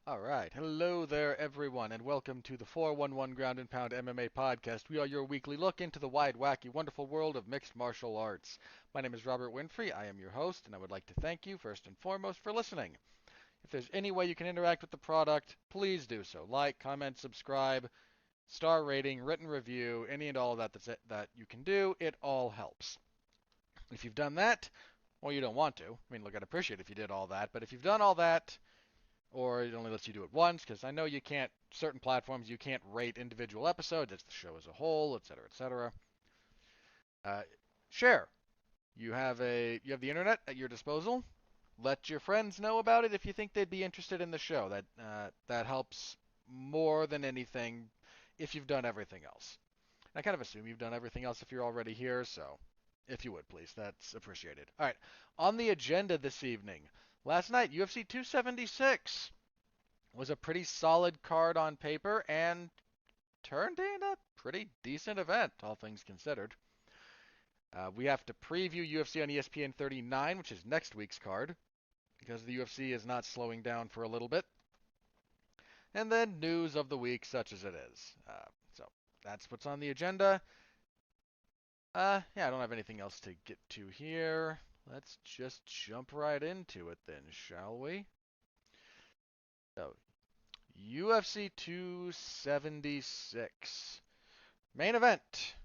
All right. Hello there, everyone, and welcome to the 411 Ground and Pound MMA podcast. We are your weekly look into the wide, wacky, wonderful world of mixed martial arts. My name is Robert Winfree. I am your host, and I would like to thank you, first and foremost, for listening. If there's any way you can interact with the product, please do so. Like, comment, subscribe, star rating, written review, any and all of that you can do. It all helps. If you've done that, well, you don't want to. I mean, look, I'd appreciate it if you did all that, but if you've done all that, or it only lets you do it once, because I know you can't, certain platforms, you can't rate individual episodes. It's the show as a whole, etc., etc. Uh, Share. You have the internet at your disposal. Let your friends know about it if you think they'd be interested in the show. That helps more than anything if you've done everything else. And I kind of assume you've done everything else if you're already here, so if you would please, that's appreciated. All right, on the agenda this evening. Last night, UFC 276 was a pretty solid card on paper and turned in a pretty decent event, all things considered. We have to preview UFC on ESPN 39, which is next week's card, because the UFC is not slowing down for a little bit. And then news of the week, such as it is. So that's what's on the agenda. Yeah, I don't have anything else to get to here. Let's just jump right into it then, shall we? So, UFC 276. Main event.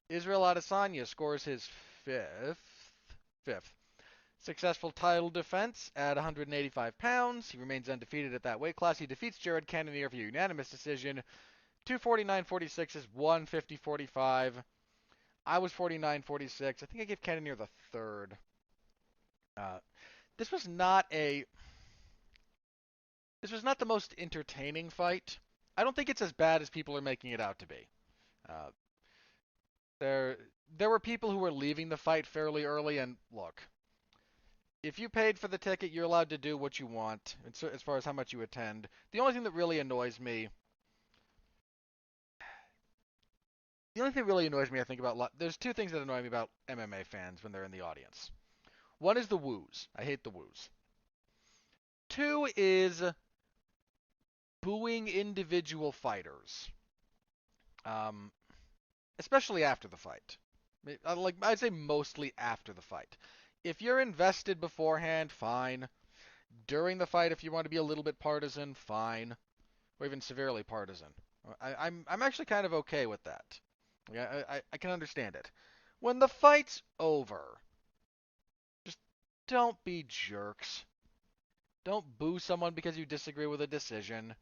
Israel Adesanya scores his fifth successful title defense at 185 pounds. He remains undefeated at that weight class. He defeats Jared Cannonier via unanimous decision. 249-46 is 150-45. I was 49-46. I think I gave Cannonier the third. Uh, this was not a this was not the most entertaining fight. I don't think it's as bad as people are making it out to be. Uh, there there were people who were leaving the fight fairly early, and look, if you paid for the ticket, you're allowed to do what you want as far as how much you attend. The only thing that really annoys me, the only thing that really annoys me, I think about there's two things that annoy me about MMA fans when they're in the audience. One is the woos. I hate the woos. Two is booing individual fighters, um, especially after the fight. I'd say mostly after the fight. If you're invested beforehand, fine. During the fight, if you want to be a little bit partisan, fine, or even severely partisan. I'm actually kind of okay with that. Yeah, I can understand it. When the fight's over, just don't be jerks. Don't boo someone because you disagree with a decision.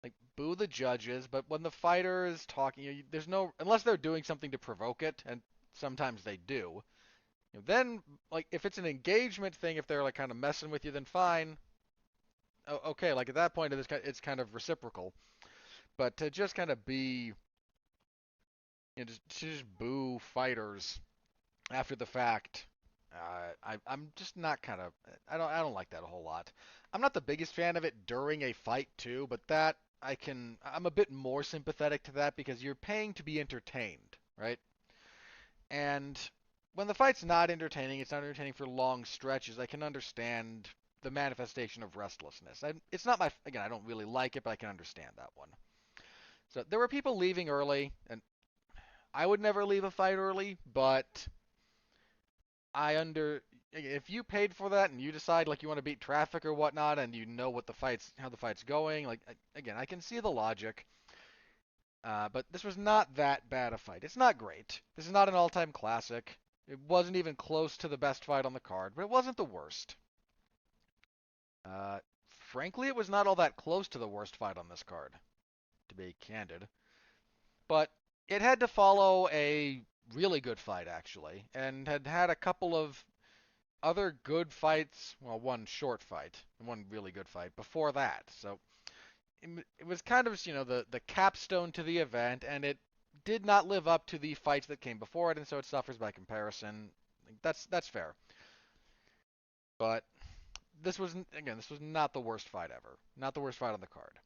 Like, boo the judges, but when the fighter is talking, there's no, unless they're doing something to provoke it, and sometimes they do. Then, like, if it's an engagement thing, if they're like kind of messing with you, then fine. Okay, like at that point, it's kind of reciprocal. But to just kind of be, just boo fighters after the fact, I'm just not kind of, I don't like that a whole lot. I'm not the biggest fan of it during a fight too, but I'm a bit more sympathetic to that because you're paying to be entertained, right? And when the fight's not entertaining, it's not entertaining for long stretches. I can understand the manifestation of restlessness. It's not again, I don't really like it, but I can understand that one. So there were people leaving early, and I would never leave a fight early, but if you paid for that and you decide like you want to beat traffic or whatnot, and you know how the fight's going, like again, I can see the logic. But this was not that bad a fight. It's not great. This is not an all-time classic. It wasn't even close to the best fight on the card, but it wasn't the worst. Uh, Frankly, it was not all that close to the worst fight on this card, to be candid. But it had to follow a really good fight, actually, and had a couple of other good fights. Well, one short fight and one really good fight before that. So it was kind of the capstone to the event, and it did not live up to the fights that came before it, and so it suffers by comparison. That's fair. But this was not the worst fight ever. Not the worst fight on the card.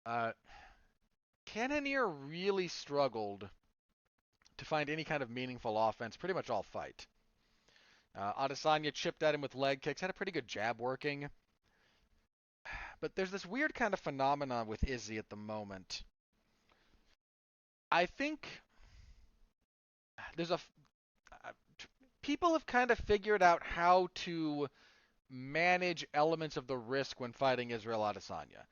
Uh, Cannonier really struggled to find any kind of meaningful offense pretty much all fight. Adesanya chipped at him with leg kicks, had a pretty good jab working. But there's this weird kind of phenomenon with Izzy at the moment. I think there's a uh, people have kind of figured out how to manage elements of the risk when fighting Israel Adesanya.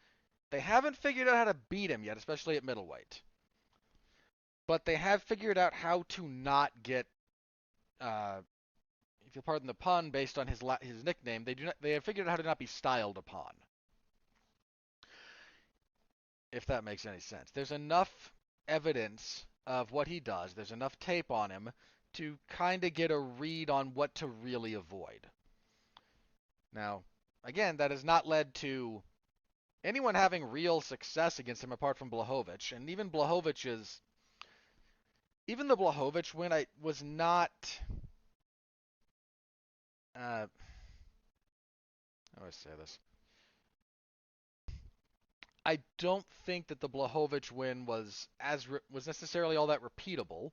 They haven't figured out how to beat him yet, especially at middleweight. But they have figured out how to not get, uh, if you'll pardon the pun, based on his nickname. They have figured out how to not be styled upon, if that makes any sense. There's enough evidence of what he does. There's enough tape on him to kind of get a read on what to really avoid. Now, again, that has not led to anyone having real success against him apart from Blachowicz, and even the Blachowicz win, I was not. How do I say this? I don't think that the Blachowicz win was necessarily all that repeatable,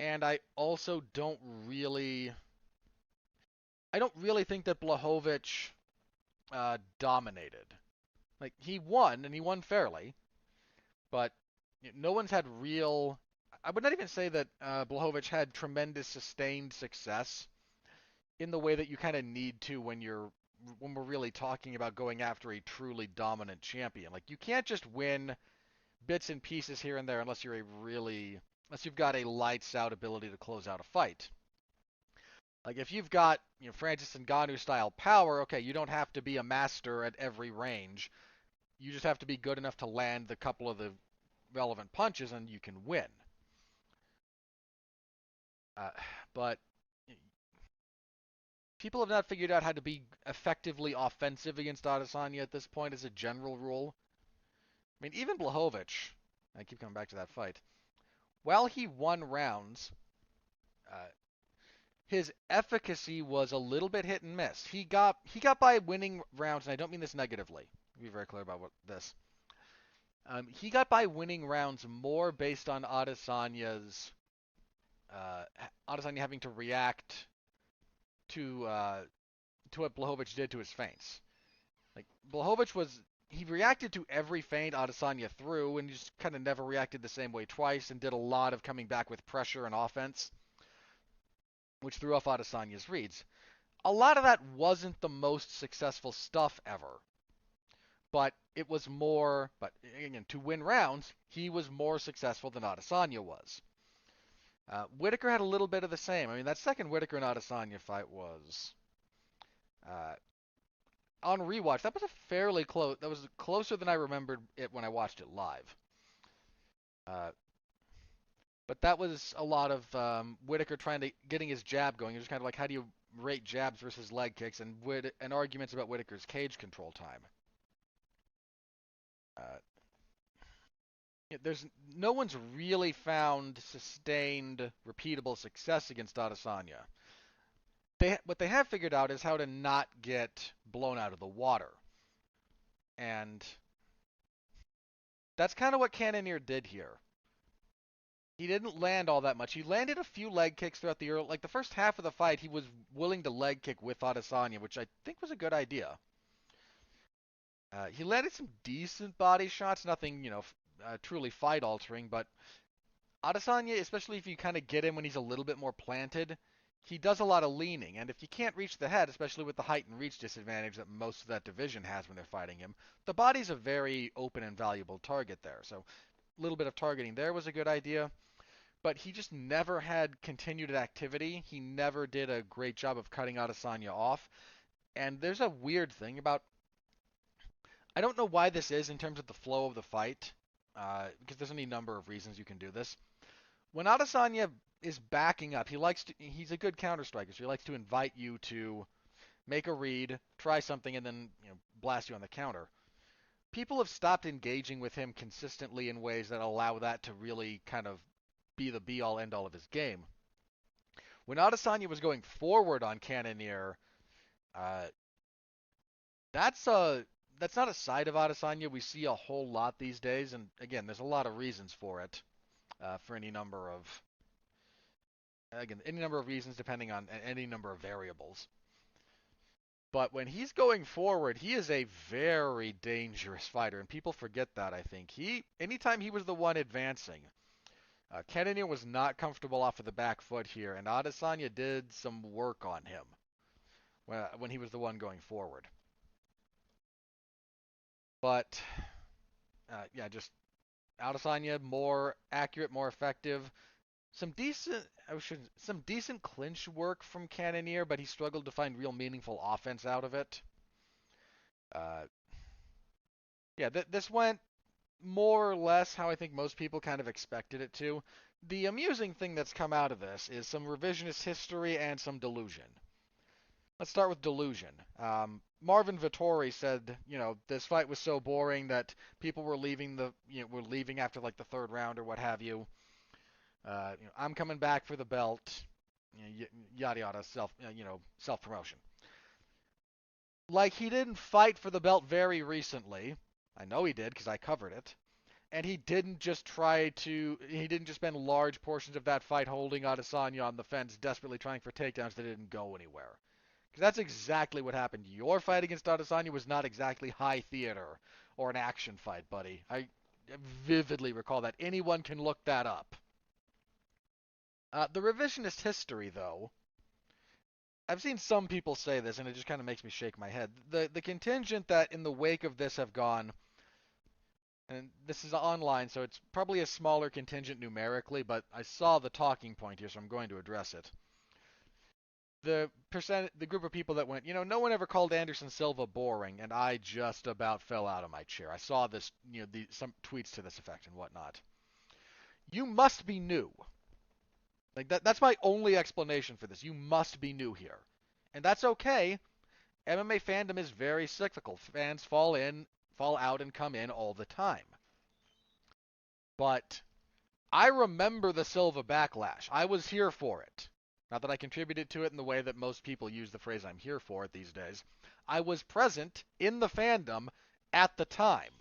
and I don't really think that Blachowicz dominated. Like he won and he won fairly, but no one's had real. I would not even say that Blachowicz had tremendous sustained success in the way that you kind of need to when we're really talking about going after a truly dominant champion. Like you can't just win bits and pieces here and there unless you've got a lights out ability to close out a fight. Like if you've got Francis Ngannou style power, okay, you don't have to be a master at every range. You just have to be good enough to land the couple of the relevant punches and you can win. Uh, but people have not figured out how to be effectively offensive against Adesanya at this point as a general rule. I mean, even Blachowicz, I keep coming back to that fight, while he won rounds, uh, his efficacy was a little bit hit and miss. He got by winning rounds, and I don't mean this negatively. I'll be very clear about this. He got by winning rounds more based on uh, Adesanya having to react to what Blachowicz did to his feints. Like Blachowicz he reacted to every feint Adesanya threw, and he just kind of never reacted the same way twice, and did a lot of coming back with pressure and offense, which threw off Adesanya's reads. A lot of that wasn't the most successful stuff ever, but it was more. But again, to win rounds, he was more successful than Adesanya was. Whitaker had a little bit of the same. I mean, that second Whitaker and Adesanya fight was uh, on rewatch. That was a fairly close. That was closer than I remembered it when I watched it live. Uh, but that was a lot of Whitaker getting his jab going. It was kind of like how do you rate jabs versus leg kicks, and arguments about Whitaker's cage control time. Uh, there's no one's really found sustained, repeatable success against Adesanya. What they have figured out is how to not get blown out of the water, and that's kind of what Cannonier did here. He didn't land all that much. He landed a few leg kicks throughout the first half of the fight. He was willing to leg kick with Adesanya, which I think was a good idea. He landed some decent body shots, nothing truly fight altering, but Adesanya, especially if you kind of get him when he's a little bit more planted, he does a lot of leaning, and if you can't reach the head, especially with the height and reach disadvantage that most of that division has when they're fighting him, the body's a very open and valuable target there. So a little bit of targeting there was a good idea, but he just never had continued activity. He never did a great job of cutting Adesanya off, and there's a weird thing about. I don't know why this is in terms of the flow of the fight, because there's any number of reasons you can do this. When Adesanya is backing up, he's a good counter striker, so he likes to invite you to make a read, try something, and then blast you on the counter. People have stopped engaging with him consistently in ways that allow that to really kind of be the be-all end-all of his game. When Adesanya was going forward on Cannonier, uh, that's not a side of Adesanya we see a whole lot these days, and again, there's a lot of reasons for it, for any number of reasons depending on any number of variables. But when he's going forward, he is a very dangerous fighter, and people forget that, I think. Anytime he was the one advancing, Cannonier was not comfortable off of the back foot here, and Adesanya did some work on him when he was the one going forward. But, yeah, just Adesanya more accurate, more effective. Some decent clinch work from Cannonier, but he struggled to find real meaningful offense out of it. Uh, yeah, this went more or less how I think most people kind of expected it to. The amusing thing that's come out of this is some revisionist history and some delusion. Let's start with delusion. Marvin Vittori said, this fight was so boring that people were were leaving after like the third round or what have you. I'm coming back for the belt. Yada yada, self promotion. Like he didn't fight for the belt very recently. I know he did because I covered it. And he didn't just spend large portions of that fight holding Adesanya on the fence, desperately trying for takedowns that didn't go anywhere. Because that's exactly what happened. Your fight against Adesanya was not exactly high theater or an action fight, buddy. I vividly recall that. Anyone can look that up. The revisionist history, though, I've seen some people say this, and it just kind of makes me shake my head. The contingent that in the wake of this have gone, and this is online, so it's probably a smaller contingent numerically, but I saw the talking point here, so I'm going to address it. The group of people that went, no one ever called Anderson Silva boring, and I just about fell out of my chair. I saw this, some tweets to this effect and whatnot. You must be new. Like that's my only explanation for this. You must be new here. And that's okay. MMA fandom is very cyclical. Fans fall out and come in all the time. But I remember the Silva backlash. I was here for it. Not that I contributed to it in the way that most people use the phrase I'm here for it these days. I was present in the fandom at the time.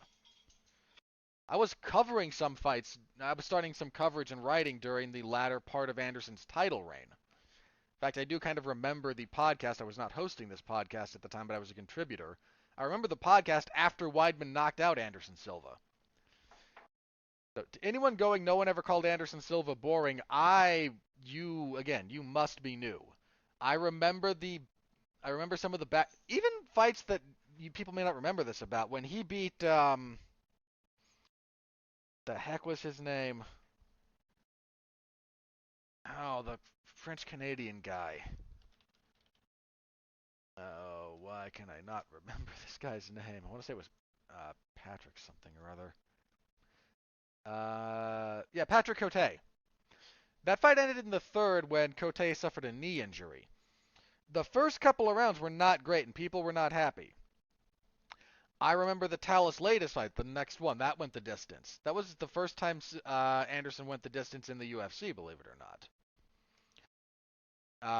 I was covering some fights. I was starting some coverage and writing during the latter part of Anderson's title reign. In fact, I do kind of remember the podcast. I was not hosting this podcast at the time, but I was a contributor. I remember the podcast after Weidman knocked out Anderson Silva. So to anyone going, no one ever called Anderson Silva boring, you must be new. I remember some of the even fights that people may not remember this about. When he beat, the heck was his name? Oh, the French-Canadian guy. Oh, why can I not remember this guy's name? I want to say it was Patrick something or other. Yeah, Patrick Cote. That fight ended in the third when Cote suffered a knee injury. The first couple of rounds were not great, and people were not happy. I remember the Talis latest fight, the next one. That went the distance. That was the first time Anderson went the distance in the UFC, believe it or not.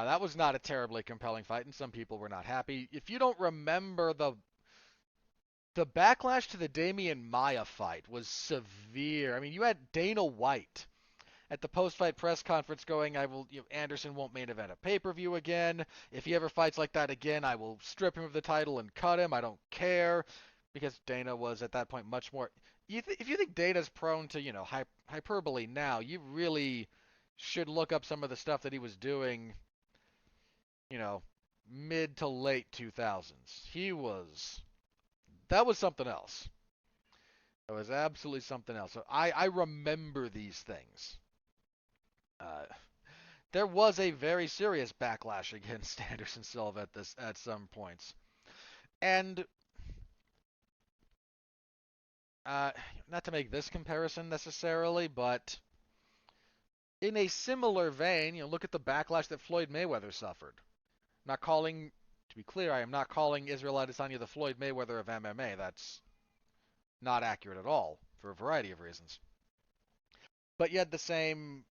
That was not a terribly compelling fight, and some people were not happy. If you don't remember, the backlash to the Damian Maia fight was severe. I mean, you had Dana White at the post-fight press conference going, Anderson won't main event a pay-per-view again. If he ever fights like that again, I will strip him of the title and cut him. I don't care. Because Dana was at that point much more. If you think Dana's prone to, hyperbole now, you really should look up some of the stuff that he was doing, mid to late 2000s. That was something else. That was absolutely something else. So I remember these things. There was a very serious backlash against Anderson Silva at some points. And not to make this comparison necessarily, but in a similar vein, look at the backlash that Floyd Mayweather suffered. To be clear, I am not calling Israel Adesanya the Floyd Mayweather of MMA. That's not accurate at all, for a variety of reasons. But you had the same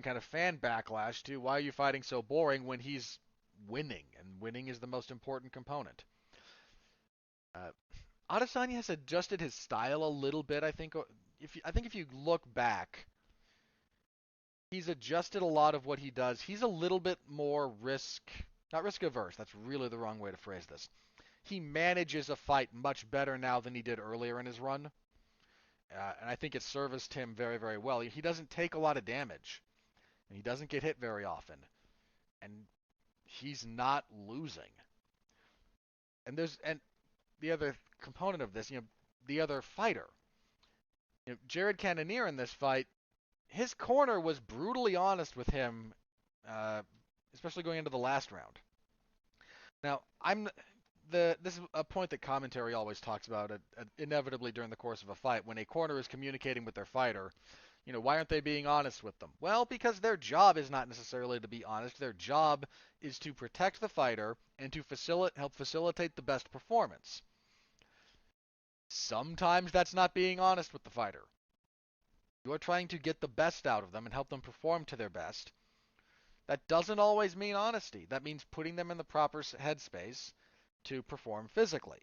kind of fan backlash to why are you fighting so boring when he's winning, and winning is the most important component. Adesanya has adjusted his style a little bit. I think if you look back, he's adjusted a lot of what he does. He's a little bit more risk Not risk averse. That's really the wrong way to phrase this. He manages a fight much better now than he did earlier in his run. And I think it serviced him very, very well. He doesn't take a lot of damage, and he doesn't get hit very often, and he's not losing. And the other component of this, the other fighter, Jared Cannonier in this fight, his corner was brutally honest with him, uh, especially going into the last round. Now, this is a point that commentary always talks about inevitably during the course of a fight. When a corner is communicating with their fighter, why aren't they being honest with them? Well, because their job is not necessarily to be honest. Their job is to protect the fighter and to help facilitate the best performance. Sometimes that's not being honest with the fighter. You're trying to get the best out of them and help them perform to their best. That doesn't always mean honesty. That means putting them in the proper headspace to perform physically.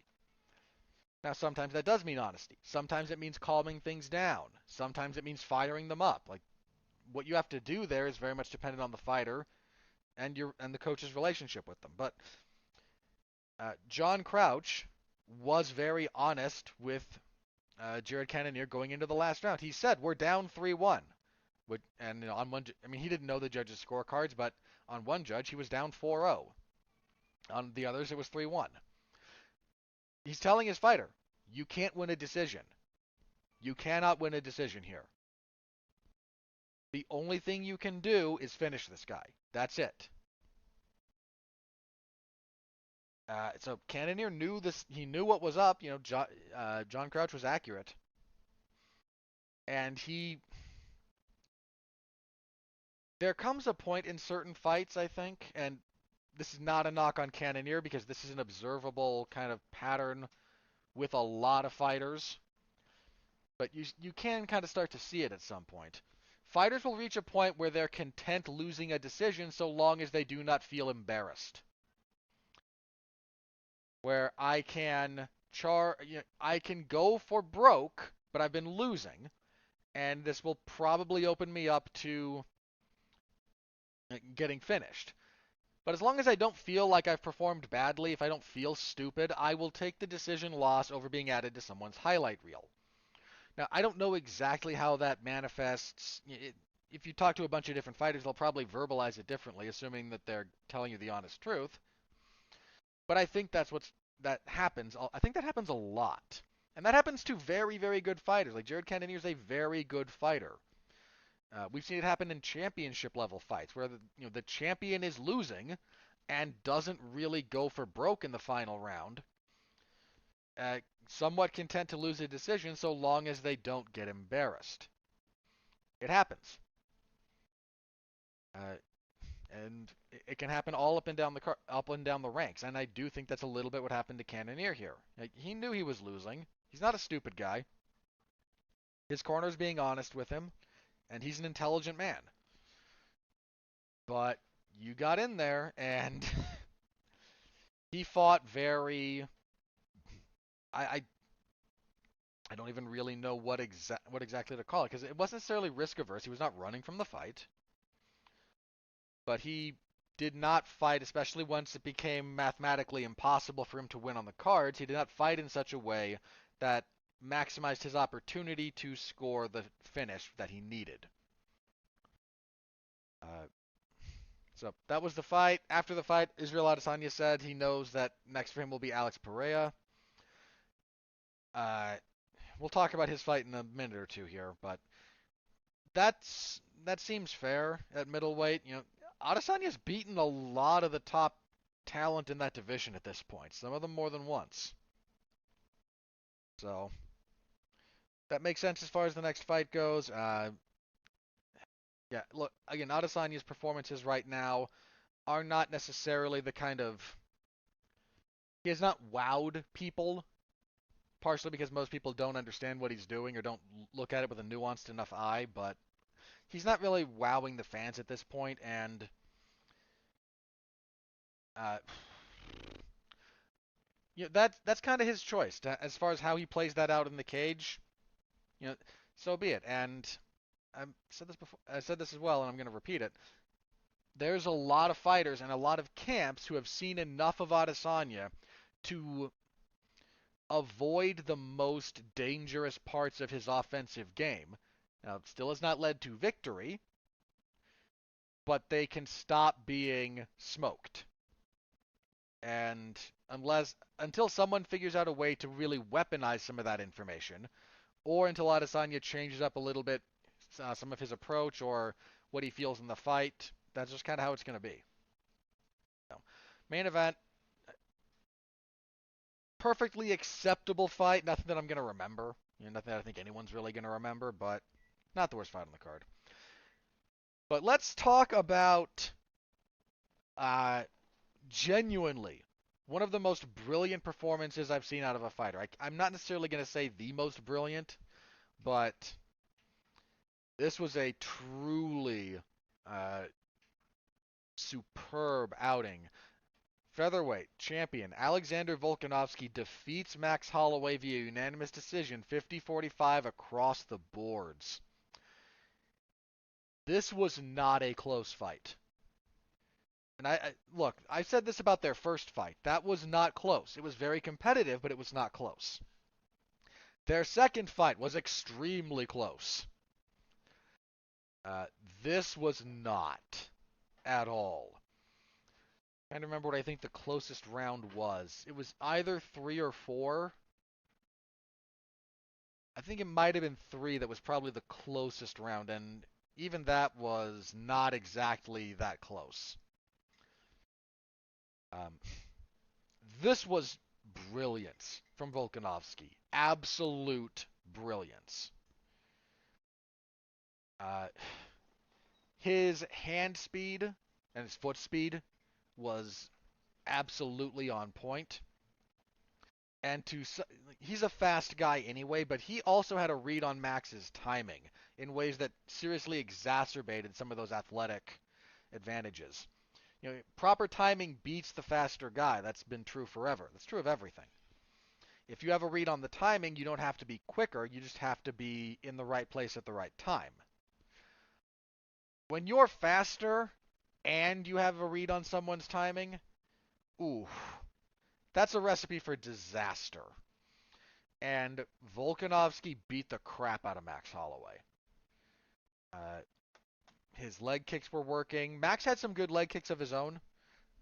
Now, sometimes that does mean honesty. Sometimes it means calming things down. Sometimes it means firing them up. Like, what you have to do there is very much dependent on the fighter and the coach's relationship with them. But John Crouch was very honest with Jared Cannonier going into the last round. He said, "We're down 3-1." And on one, I mean, he didn't know the judges' scorecards, but on one judge he was down 4-0. On the others, it was 3-1. He's telling his fighter, "You can't win a decision. You cannot win a decision here. The only thing you can do is finish this guy. That's it." So Cannonier knew this. He knew what was up. John Crouch was accurate, and there comes a point in certain fights, I think, and this is not a knock on Cannonier because this is an observable kind of pattern with a lot of fighters, but you can kind of start to see it at some point. Fighters will reach a point where they're content losing a decision so long as they do not feel embarrassed. Where I can I can go for broke, but I've been losing, and this will probably open me up to getting finished. But as long as I don't feel like I've performed badly, if I don't feel stupid, I will take the decision loss over being added to someone's highlight reel. Now, I don't know exactly how that manifests. If you talk to a bunch of different fighters, they'll probably verbalize it differently, assuming that they're telling you the honest truth. But I think that happens. I think that happens a lot. And that happens to very, very good fighters. Like Jared Cannonier is a very good fighter. We've seen it happen in championship level fights where the champion is losing and doesn't really go for broke in the final round. Somewhat content to lose a decision so long as they don't get embarrassed. It happens. And it can happen all up and down the ranks, and I do think that's a little bit what happened to Cannonier here. Like, he knew he was losing. He's not a stupid guy. His corner's being honest with him, and he's an intelligent man. But you got in there, and he fought very. I don't even really know what exactly to call it because it wasn't necessarily risk averse. He was not running from the fight, but he did not fight, especially once it became mathematically impossible for him to win on the cards. He did not fight in such a way that maximized his opportunity to score the finish that he needed. So that was the fight. After the fight, Israel Adesanya said he knows that next for him will be Alex Pereira. We'll talk about his fight in a minute or two here, but that seems fair at middleweight. Adesanya's beaten a lot of the top talent in that division at this point, some of them more than once. So that makes sense as far as the next fight goes. Yeah, look, again, Adesanya's performances right now are not necessarily the kind of... He has not wowed people, partially because most people don't understand what he's doing or don't look at it with a nuanced enough eye, but he's not really wowing the fans at this point, and that's kind of his choice. As far as how he plays that out in the cage, so be it. And I said this before. I said this as well, and I'm going to repeat it. there's a lot of fighters and a lot of camps who have seen enough of Adesanya to avoid the most dangerous parts of his offensive game. Now, it still has not led to victory, but they can stop being smoked. And until someone figures out a way to really weaponize some of that information, or until Adesanya changes up a little bit some of his approach or what he feels in the fight, that's just kind of how it's going to be. So, main event, perfectly acceptable fight. Nothing that I'm going to remember. Nothing that I think anyone's really going to remember, but not the worst fight on the card. But let's talk about genuinely one of the most brilliant performances I've seen out of a fighter. I'm not necessarily going to say the most brilliant, but this was a truly superb outing. Featherweight champion Alexander Volkanovski defeats Max Holloway via unanimous decision 50-45 across the boards. This was not a close fight. And look, I said this about their first fight. That was not close. It was very competitive, but it was not close. Their second fight was extremely close. This was not at all. I'm trying to remember what I think the closest round was. It was either 3 or 4. I think it might have been 3 that was probably the closest round, and even that was not exactly that close. This was brilliance from Volkanovski. Absolute brilliance. His hand speed and his foot speed was absolutely on point. And he's a fast guy anyway, but he also had a read on Max's timing in ways that seriously exacerbated some of those athletic advantages. Proper timing beats the faster guy. That's been true forever. That's true of everything. If you have a read on the timing, you don't have to be quicker. You just have to be in the right place at the right time. When you're faster and you have a read on someone's timing, ooh, that's a recipe for disaster. And Volkanovski beat the crap out of Max Holloway. His leg kicks were working. Max had some good leg kicks of his own,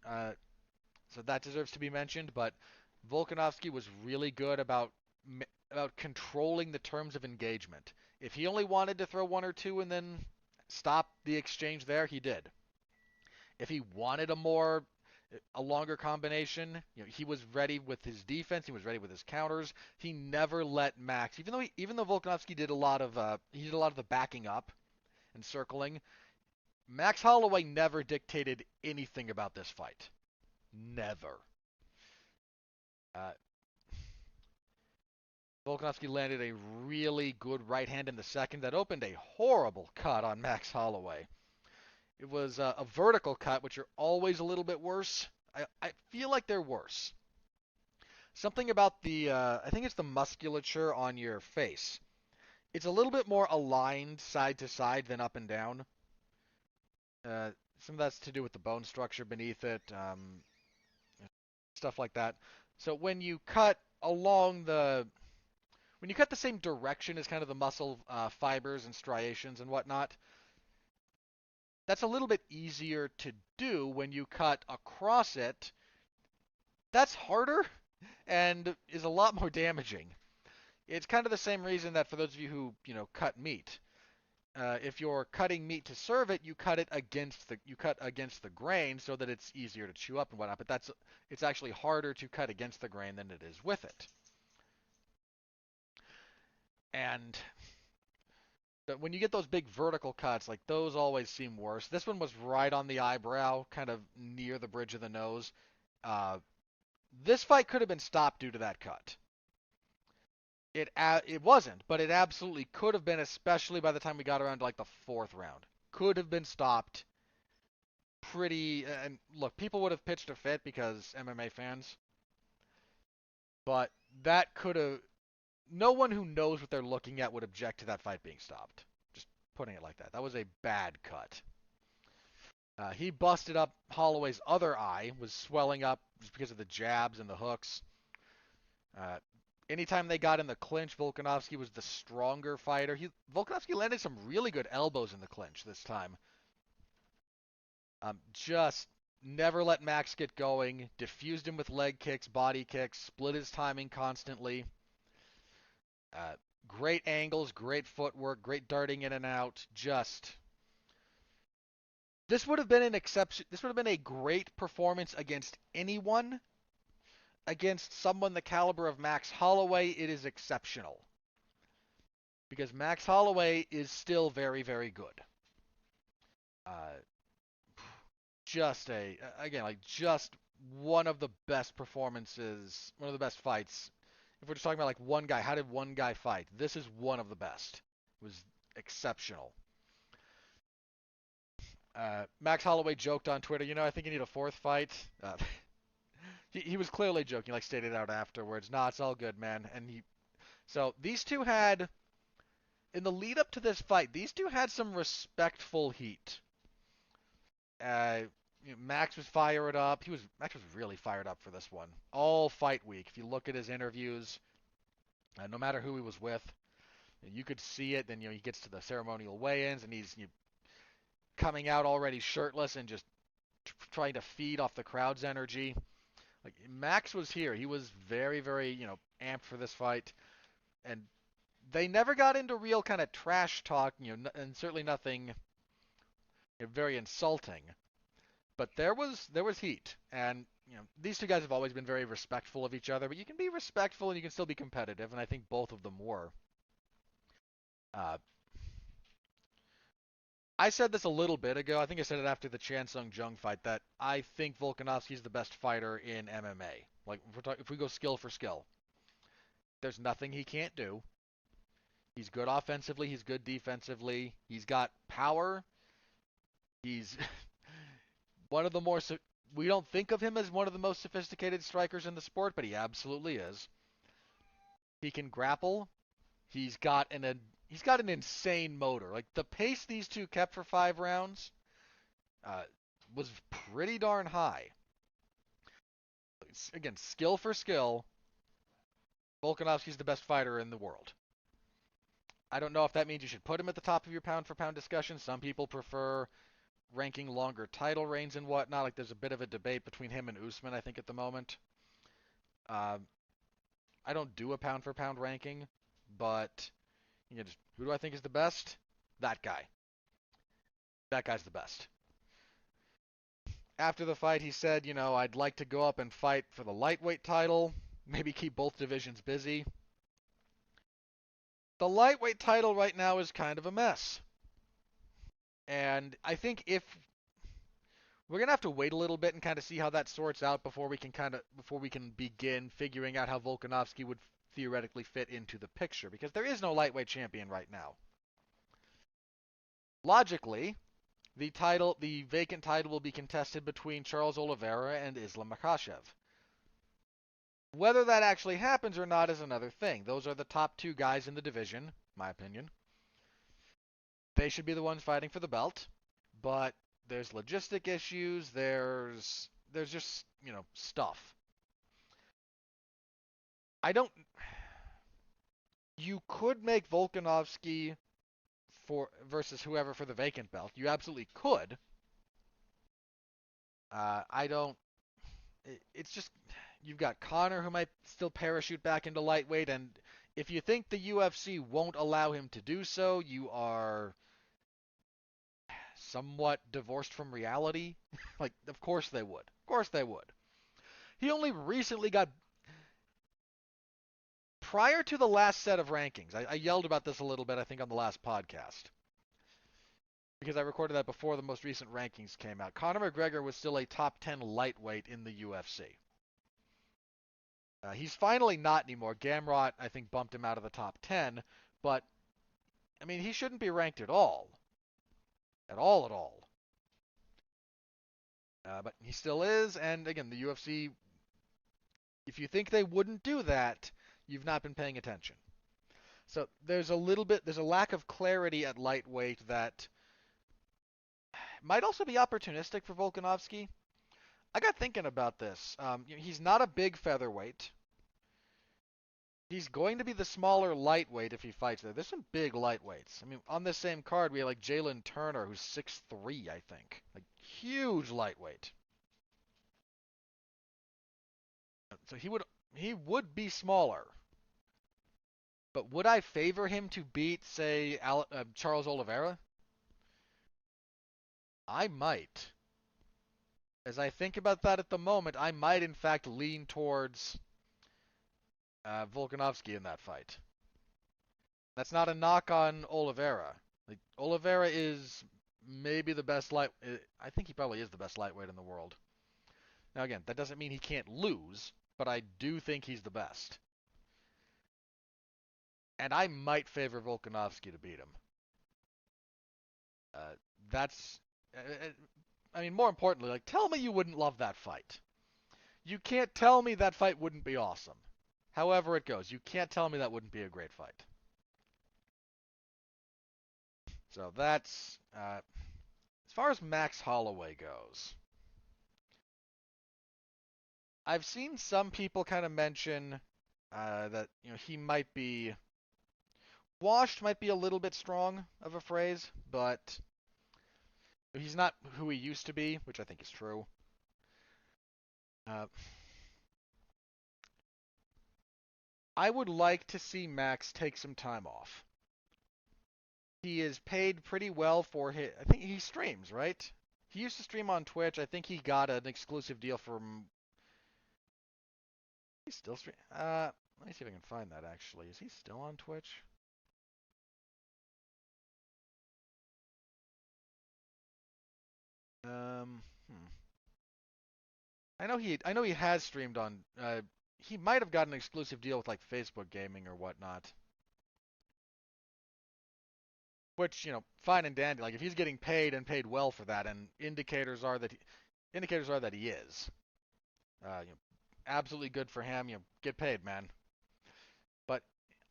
so that deserves to be mentioned. But Volkanovski was really good about controlling the terms of engagement. If he only wanted to throw 1 or 2 and then stop the exchange there, he did. If he wanted a longer combination, he was ready with his defense. He was ready with his counters. He never let Max, even though Volkanovski did a lot of the backing up and circling. Max Holloway never dictated anything about this fight. Never. Volkanovski landed a really good right hand in the second that opened a horrible cut on Max Holloway. It was a vertical cut, which are always a little bit worse. I feel like they're worse. Something about I think it's the musculature on your face. It's a little bit more aligned side to side than up and down. Some of that's to do with the bone structure beneath it, stuff like that. So when you cut the same direction as kind of the muscle fibers and striations and whatnot, that's a little bit easier to do. When you cut across it, that's harder and is a lot more damaging. It's kind of the same reason that for those of you who, cut meat, if you're cutting meat to serve it, you cut against the grain so that it's easier to chew up and whatnot. But it's actually harder to cut against the grain than it is with it. And when you get those big vertical cuts, like those always seem worse. This one was right on the eyebrow, kind of near the bridge of the nose. This fight could have been stopped due to that cut. It wasn't, but it absolutely could have been, especially by the time we got around to like the 4th round. Could have been stopped and look, people would have pitched a fit because MMA fans, but that could have, no one who knows what they're looking at would object to that fight being stopped. Just putting it like that. That was a bad cut. He busted up Holloway's other eye, was swelling up just because of the jabs and the hooks. Uh, Anytime they got in the clinch, Volkanovski was the stronger fighter. Volkanovski landed some really good elbows in the clinch this time. Just never let Max get going. Diffused him with leg kicks, body kicks, split his timing constantly. Uh, Great angles, great footwork, great darting in and out. This would have been an exception. This would have been a great performance against anyone. Against someone the caliber of Max Holloway, it is exceptional. Because Max Holloway is still very, very good. Uh, just one of the best performances, one of the best fights. If we're just talking about like one guy, how did one guy fight? This is one of the best. It was exceptional. Max Holloway joked on Twitter, I think you need a fourth fight. He was clearly joking, like stated out afterwards. Nah, it's all good, man. So these two had, in the lead up to this fight, these two had some respectful heat. Uh, Max was fired up. Max was really fired up for this one. All fight week. If you look at his interviews, no matter who he was with, you could see it. Then he gets to the ceremonial weigh-ins and he's coming out already shirtless and just trying to feed off the crowd's energy. Like Max was here. He was very, very amped for this fight, and they never got into real kind of trash talk, and certainly nothing very insulting. But there was heat, and these two guys have always been very respectful of each other. But you can be respectful and you can still be competitive, and I think both of them were. Uh, I said this a little bit ago. I think I said it after the Chan Sung Jung fight that I think Volkanovski's the best fighter in MMA. Like if we go skill for skill, there's nothing he can't do. He's good offensively. He's good defensively. He's got power. He's one of the more. We don't think of him as one of the most sophisticated strikers in the sport, but he absolutely is. He can grapple. He's got an insane motor. Like the pace these two kept for 5 rounds was pretty darn high. Again, skill for skill, Volkanovski's the best fighter in the world. I don't know if that means you should put him at the top of your pound for pound discussion. Some people prefer ranking longer title reigns and whatnot. Like there's a bit of a debate between him and Usman, I think, at the moment. I don't do a pound for pound ranking, but who do I think is the best? That guy. That guy's the best. After the fight, he said, I'd like to go up and fight for the lightweight title, maybe keep both divisions busy. The lightweight title right now is kind of a mess. And I think if we're going to have to wait a little bit and kind of see how that sorts out before we can begin figuring out how Volkanovski would theoretically fit into the picture, because there is no lightweight champion right now. Logically, the vacant title will be contested between Charles Oliveira and Islam Makhachev. Whether that actually happens or not is another thing. Those are the top two guys in the division, my opinion. They should be the ones fighting for the belt, but there's logistic issues, there's just, stuff. You could make Volkanovski versus whoever for the vacant belt. You absolutely could. I don't. It's just you've got Conor who might still parachute back into lightweight, and if you think the UFC won't allow him to do so, you are somewhat divorced from reality. Like, of course they would. Of course they would. He only recently got. Prior to the last set of rankings, I yelled about this a little bit, I think, on the last podcast. Because I recorded that before the most recent rankings came out. Conor McGregor was still a top 10 lightweight in the UFC. He's finally not anymore. Gamrot, I think, bumped him out of the top 10. But, I mean, he shouldn't be ranked at all. At all, at all. But he still is. And, again, the UFC, if you think they wouldn't do that, you've not been paying attention. So there's a lack of clarity at lightweight that might also be opportunistic for Volkanovski. I got thinking about this. He's not a big featherweight. He's going to be the smaller lightweight if he fights there. There's some big lightweights. I mean, on this same card, we have like Jalen Turner, who's 6'3", I think. Like, huge lightweight. So he would be smaller. But would I favor him to beat, say, Charles Oliveira? I might. As I think about that at the moment, I might in fact lean towards Volkanovski in that fight. That's not a knock on Oliveira. Like, Oliveira is maybe the best light. I think he probably is the best lightweight in the world. Now again, that doesn't mean he can't lose, but I do think he's the best. And I might favor Volkanovski to beat him. Uh, that's. I mean, more importantly, like, tell me you wouldn't love that fight. You can't tell me that fight wouldn't be awesome. However it goes, you can't tell me that wouldn't be a great fight. So that's as far as Max Holloway goes. I've seen some people kind of mention that he might be washed, might be a little bit strong of a phrase, but he's not who he used to be, which I think is true. Uh, I would like to see Max take some time off. He is paid pretty well for his. I think he streams, right? He used to stream on Twitch. I think he got an exclusive deal from. He's still stream. Let me see if I can find that actually. Is he still on Twitch? Hmm. I know he has streamed on. He might have got an exclusive deal with like Facebook Gaming or whatnot. Which, fine and dandy. Like if he's getting paid and paid well for that, and indicators are that he is. Uh, you know, absolutely good for him. Get paid, man. But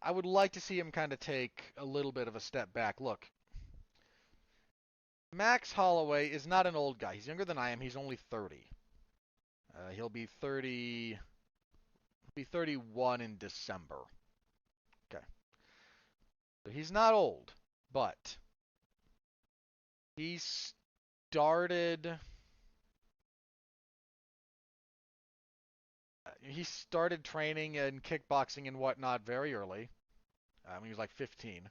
I would like to see him kind of take a little bit of a step back. Look, Max Holloway is not an old guy. He's younger than I am. He's only 30. He'll be 31 in December. Okay. So he's not old, but he started he started training and kickboxing and whatnot very early. He was like 15.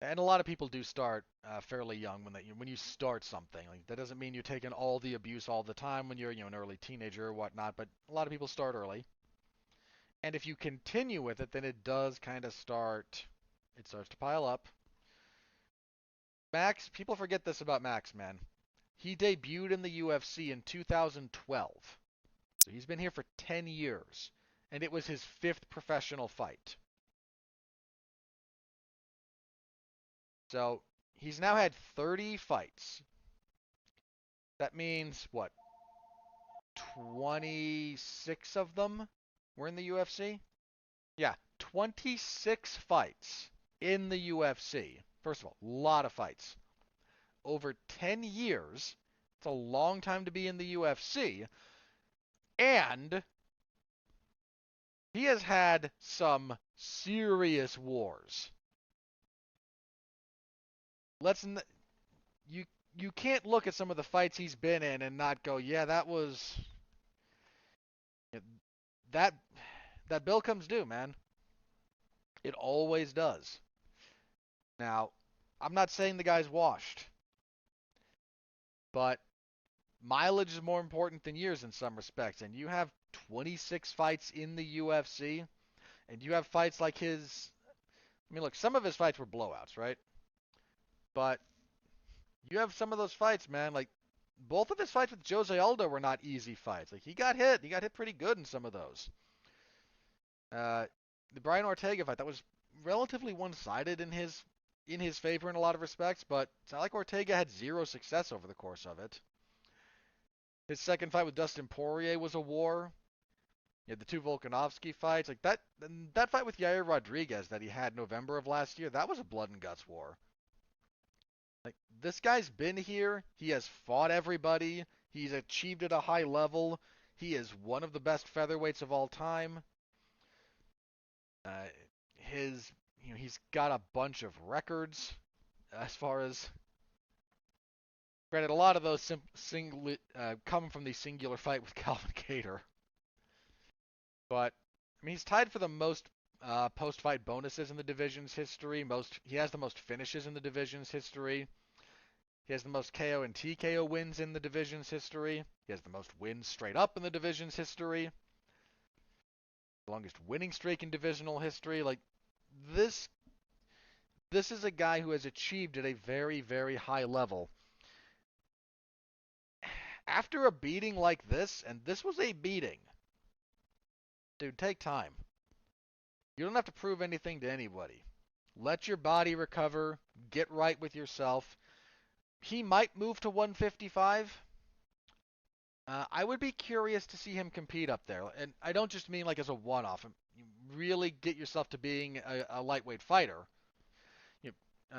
And a lot of people do start fairly young when you start something. Like that doesn't mean you're taking all the abuse all the time when you're an early teenager or whatnot. But a lot of people start early, and if you continue with it, then it does kind of start. It starts to pile up. Max, people forget this about Max, man. He debuted in the UFC in 2012. So he's been here for 10 years, and it was his fifth professional fight. So he's now had 30 fights. That means, what, 26 of them were in the UFC? Yeah, 26 fights in the UFC. First of all, a lot of fights. Over 10 years. It's a long time to be in the UFC. And he has had some serious wars. You you can't look at some of the fights he's been in and not go, yeah, that that bill comes due, man. It always does. Now, I'm not saying the guy's washed, but mileage is more important than years in some respects. And you have 26 fights in the UFC, and you have fights like his. I mean, look, some of his fights were blowouts, right? But you have some of those fights, man. Like both of his fights with Jose Aldo were not easy fights. Like he got hit. He got hit pretty good in some of those. Uh, the Brian Ortega fight that was relatively one-sided in his favor in a lot of respects, but it's not like Ortega had zero success over the course of it. His second fight with Dustin Poirier was a war. He had the two Volkanovski fights, like that fight with Yair Rodriguez that he had November of last year. That was a blood and guts war. Like, this guy's been here. He has fought everybody. He's achieved at a high level. He is one of the best featherweights of all time. Uh, he's got a bunch of records as far as. Granted, a lot of those come from the singular fight with Calvin Kattar. But I mean, he's tied for the most post-fight bonuses in the division's history. He has the most finishes in the division's history. He has the most KO and TKO wins in the division's history. He has the most wins straight up in the division's history. The longest winning streak in divisional history. Like this this is a guy who has achieved at a very, very high level. After a beating like this, and this was a beating, dude, take time. You don't have to prove anything to anybody. Let your body recover. Get right with yourself. He might move to 155. I would be curious to see him compete up there. And I don't just mean like as a one-off. You really get yourself to being a lightweight fighter. You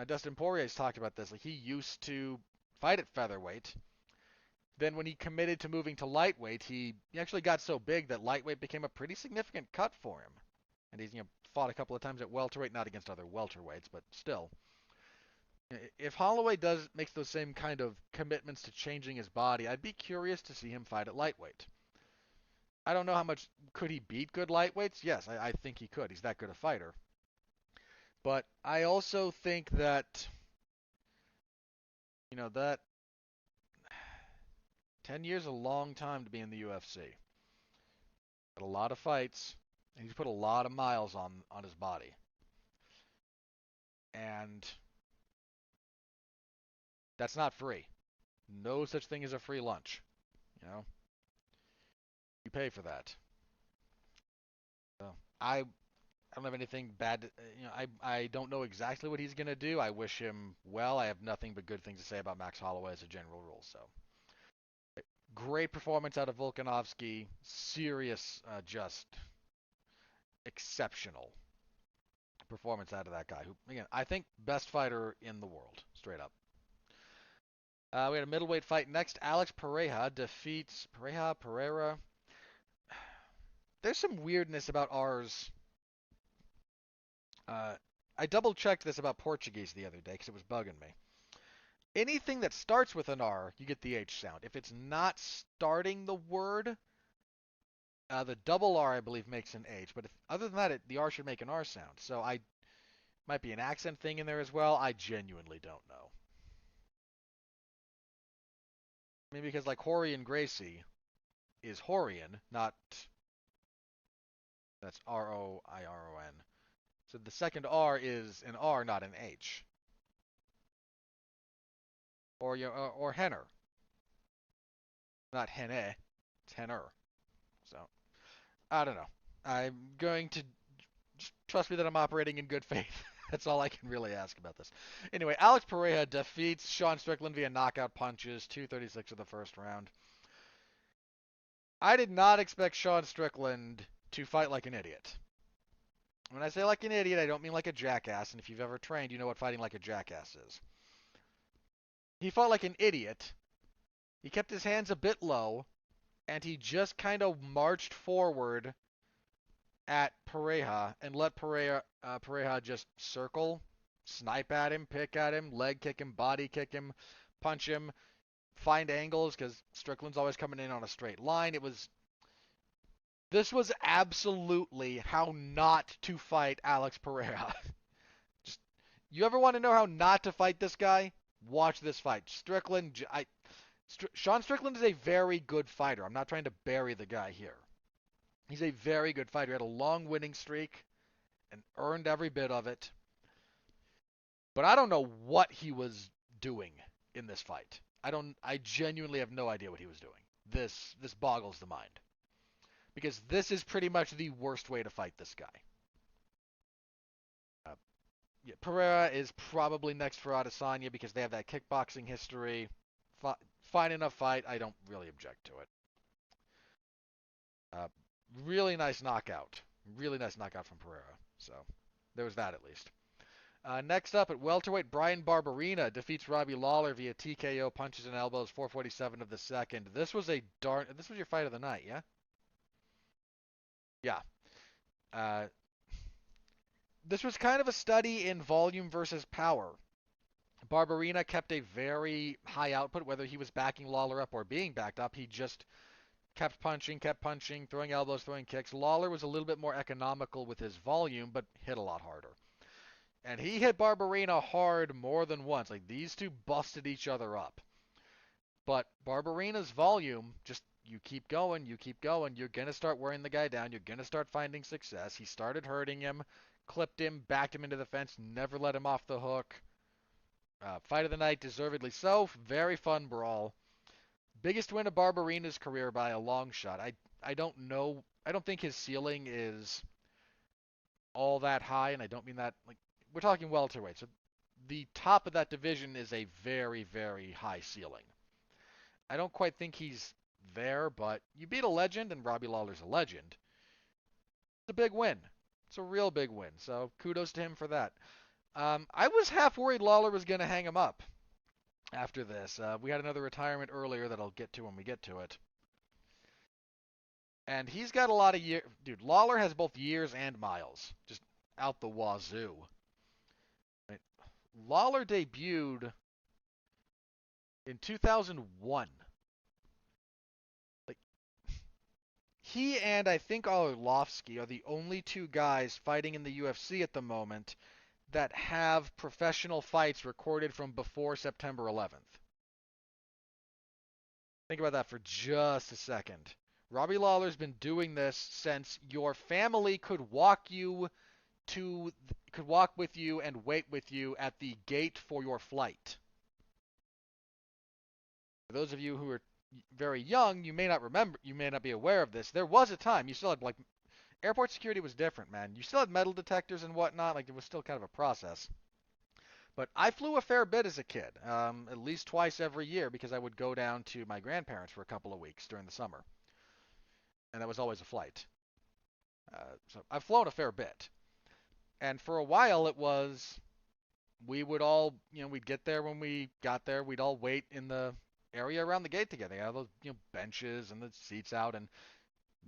Dustin Poirier's talked about this. Like, he used to fight at featherweight. Then when he committed to moving to lightweight, he actually got so big that lightweight became a pretty significant cut for him. And he's fought a couple of times at welterweight, not against other welterweights, but still. If Holloway makes those same kind of commitments to changing his body, I'd be curious to see him fight at lightweight. I don't know how much could he beat good lightweights. Yes, I think he could. He's that good a fighter. But I also think that that 10 years is a long time to be in the UFC. Got a lot of fights, and he's put a lot of miles on his body. And that's not free. No such thing as a free lunch. You know, you pay for that. So I don't have anything bad. I don't know exactly what he's gonna do. I wish him well. I have nothing but good things to say about Max Holloway as a general rule. So great performance out of Volkanovski. Serious, just exceptional performance out of that guy. Who, again, I think best fighter in the world, straight up. We had a middleweight fight next. Alex Pereira defeats Pereira. There's some weirdness about R's. I double checked this about Portuguese the other day because it was bugging me. Anything that starts with an R, you get the H sound. If it's not starting the word, the double R, I believe, makes an H. But other than that, the R should make an R sound. So I might be an accent thing in there as well. I genuinely don't know. Maybe because like Horian Gracie is Horian, not that's Roiron. So the second R is an R, not an H. Or Henner, not Henne, it's Henner. So I don't know. I'm going to just trust me that I'm operating in good faith. That's all I can really ask about this. Anyway, Alex Pereira defeats Sean Strickland via knockout punches, 2:36 of the first round. I did not expect Sean Strickland to fight like an idiot. When I say like an idiot, I don't mean like a jackass, and if you've ever trained, you know what fighting like a jackass is. He fought like an idiot. He kept his hands a bit low, and he just kind of marched forward at Pereira and let Pereira just circle, snipe at him, pick at him, leg kick him, body kick him, punch him, find angles because Strickland's always coming in on a straight line. This was absolutely how not to fight Alex Pereira. Just, you ever want to know how not to fight this guy? Watch this fight. Sean Strickland is a very good fighter. I'm not trying to bury the guy here. He's a very good fighter. He had a long winning streak and earned every bit of it. But I don't know what he was doing in this fight. I genuinely have no idea what he was doing. This boggles the mind. Because this is pretty much the worst way to fight this guy. Yeah, Pereira is probably next for Adesanya because they have that kickboxing history. Fine enough fight. I don't really object to it. Really nice knockout. Really nice knockout from Pereira. So there was that at least. Next up at welterweight, Brian Barberena defeats Robbie Lawler via TKO punches and elbows, 4:47 of the second. This was your fight of the night, yeah? Yeah. Uh, this was kind of a study in volume versus power. Barberena kept a very high output, whether he was backing Lawler up or being backed up. He just kept punching, throwing elbows, throwing kicks. Lawler was a little bit more economical with his volume, but hit a lot harder. And he hit Barberena hard more than once. Like, these two busted each other up. But Barberena's volume, just you keep going, you're going to start wearing the guy down, you're going to start finding success. He started hurting him, clipped him, backed him into the fence, never let him off the hook. Fight of the night, deservedly so. Very fun brawl. Biggest win of Barberena's career by a long shot. I don't know. I don't think his ceiling is all that high, and I don't mean that like we're talking welterweight. So the top of that division is a very, very high ceiling. I don't quite think he's there, but you beat a legend, and Robbie Lawler's a legend. It's a big win. It's a real big win. So kudos to him for that. I was half worried Lawler was going to hang him up after this. We had another retirement earlier that I'll get to when we get to it. And he's got a lot of years. Dude, Lawler has both years and miles. Just out the wazoo. Right? Lawler debuted in 2001. Like, he and I think Arlovsky are the only two guys fighting in the UFC at the moment that have professional fights recorded from before September 11th. Think about that for just a second. Robbie Lawler's been doing this since your family could walk with you and wait with you at the gate for your flight. For those of you who are very young, you may not be aware of this. There was a time you still had like airport security was different, man. You still had metal detectors and whatnot. Like it was still kind of a process. But I flew a fair bit as a kid, at least twice every year because I would go down to my grandparents for a couple of weeks during the summer, and that was always a flight. So I've flown a fair bit, and for a while it was we would all, we'd get there when we got there. We'd all wait in the area around the gate together. You know, those benches and the seats out, and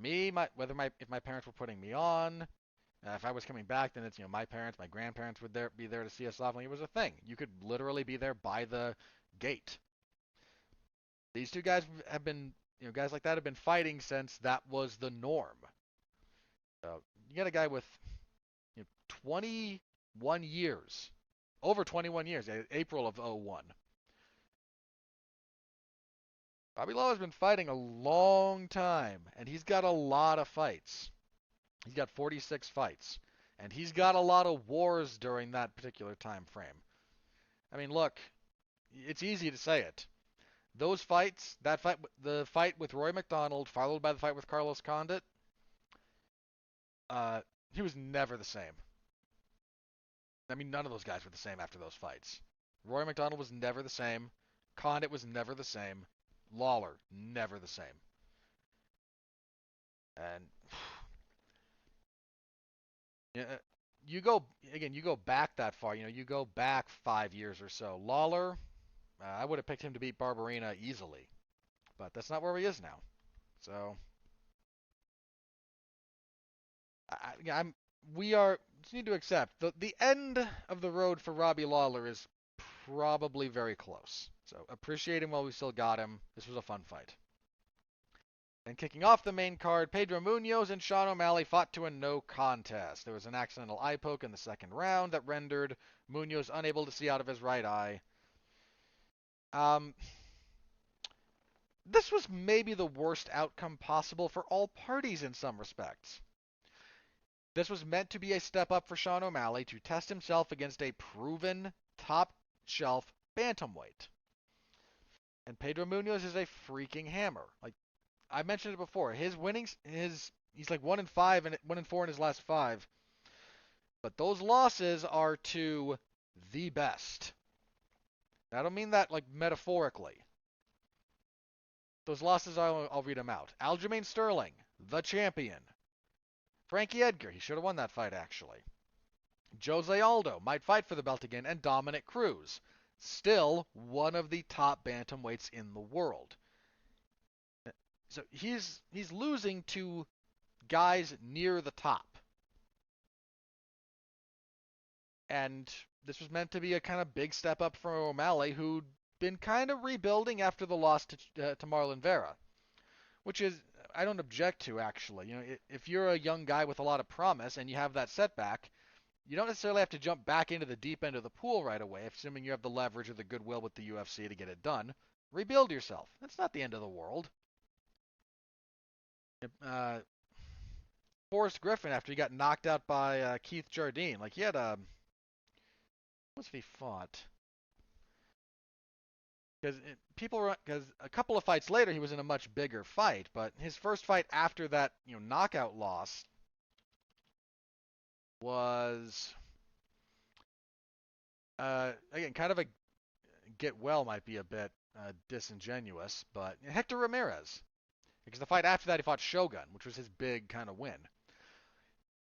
if my parents were putting me on. If I was coming back, then it's my parents, my grandparents would be there to see us off. Like it was a thing. You could literally be there by the gate. These two guys have been, guys like that have been fighting since that was the norm. You got a guy with 21 years, over 21 years, April of '01. Bobby Lawler's been fighting a long time, and he's got a lot of fights. He's got 46 fights, and he's got a lot of wars during that particular time frame. I mean, look, it's easy to say it. Those fights, the fight with Roy McDonald, followed by the fight with Carlos Condit, he was never the same. I mean, none of those guys were the same after those fights. Roy McDonald was never the same. Condit was never the same. Lawler, never the same. And you go back that far. You go back 5 years or so. Lawler, I would have picked him to beat Barberena easily, but that's not where he is now. So, we just need to accept the end of the road for Robbie Lawler is probably very close. So appreciate him while we still got him. This was a fun fight. And kicking off the main card, Pedro Munoz and Sean O'Malley fought to a no contest. There was an accidental eye poke in the second round that rendered Munoz unable to see out of his right eye. This was maybe the worst outcome possible for all parties in some respects. This was meant to be a step up for Sean O'Malley to test himself against a proven top-shelf bantamweight. And Pedro Munoz is a freaking hammer. Like I mentioned it before, he's like 1-5 and 1-4 in his last 5. But those losses are to the best. I don't mean that like metaphorically. Those losses, I'll read them out. Aljamain Sterling, the champion. Frankie Edgar, he should have won that fight actually. Jose Aldo might fight for the belt again, and Dominic Cruz, still one of the top bantamweights in the world. So he's losing to guys near the top. And this was meant to be a kind of big step up for O'Malley, who'd been kind of rebuilding after the loss to Marlon Vera, which is I don't object to actually. If you're a young guy with a lot of promise and you have that setback, you don't necessarily have to jump back into the deep end of the pool right away, assuming you have the leverage or the goodwill with the UFC to get it done. Rebuild yourself. That's not the end of the world. Uh, Forrest Griffin, after he got knocked out by Keith Jardine, like he had what's he fought? Because a couple of fights later he was in a much bigger fight, but his first fight after that knockout loss was again kind of a get well might be a bit disingenuous, but Hector Ramirez. Because the fight after that he fought Shogun, which was his big kind of win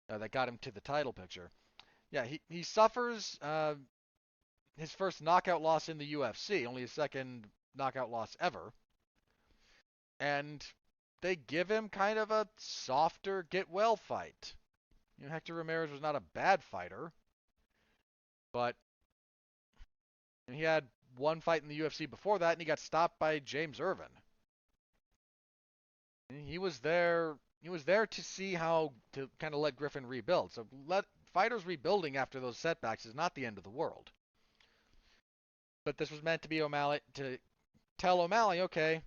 that got him to the title picture. Yeah, he suffers his first knockout loss in the UFC, only his second knockout loss ever. And they give him kind of a softer get well fight. Hector Ramirez was not a bad fighter, but he had one fight in the UFC before that, and he got stopped by James Irvin. He was there. He was there to see how to kind of let Griffin rebuild. So let fighters rebuilding after those setbacks is not the end of the world. But this was meant to be O'Malley to tell O'Malley, okay,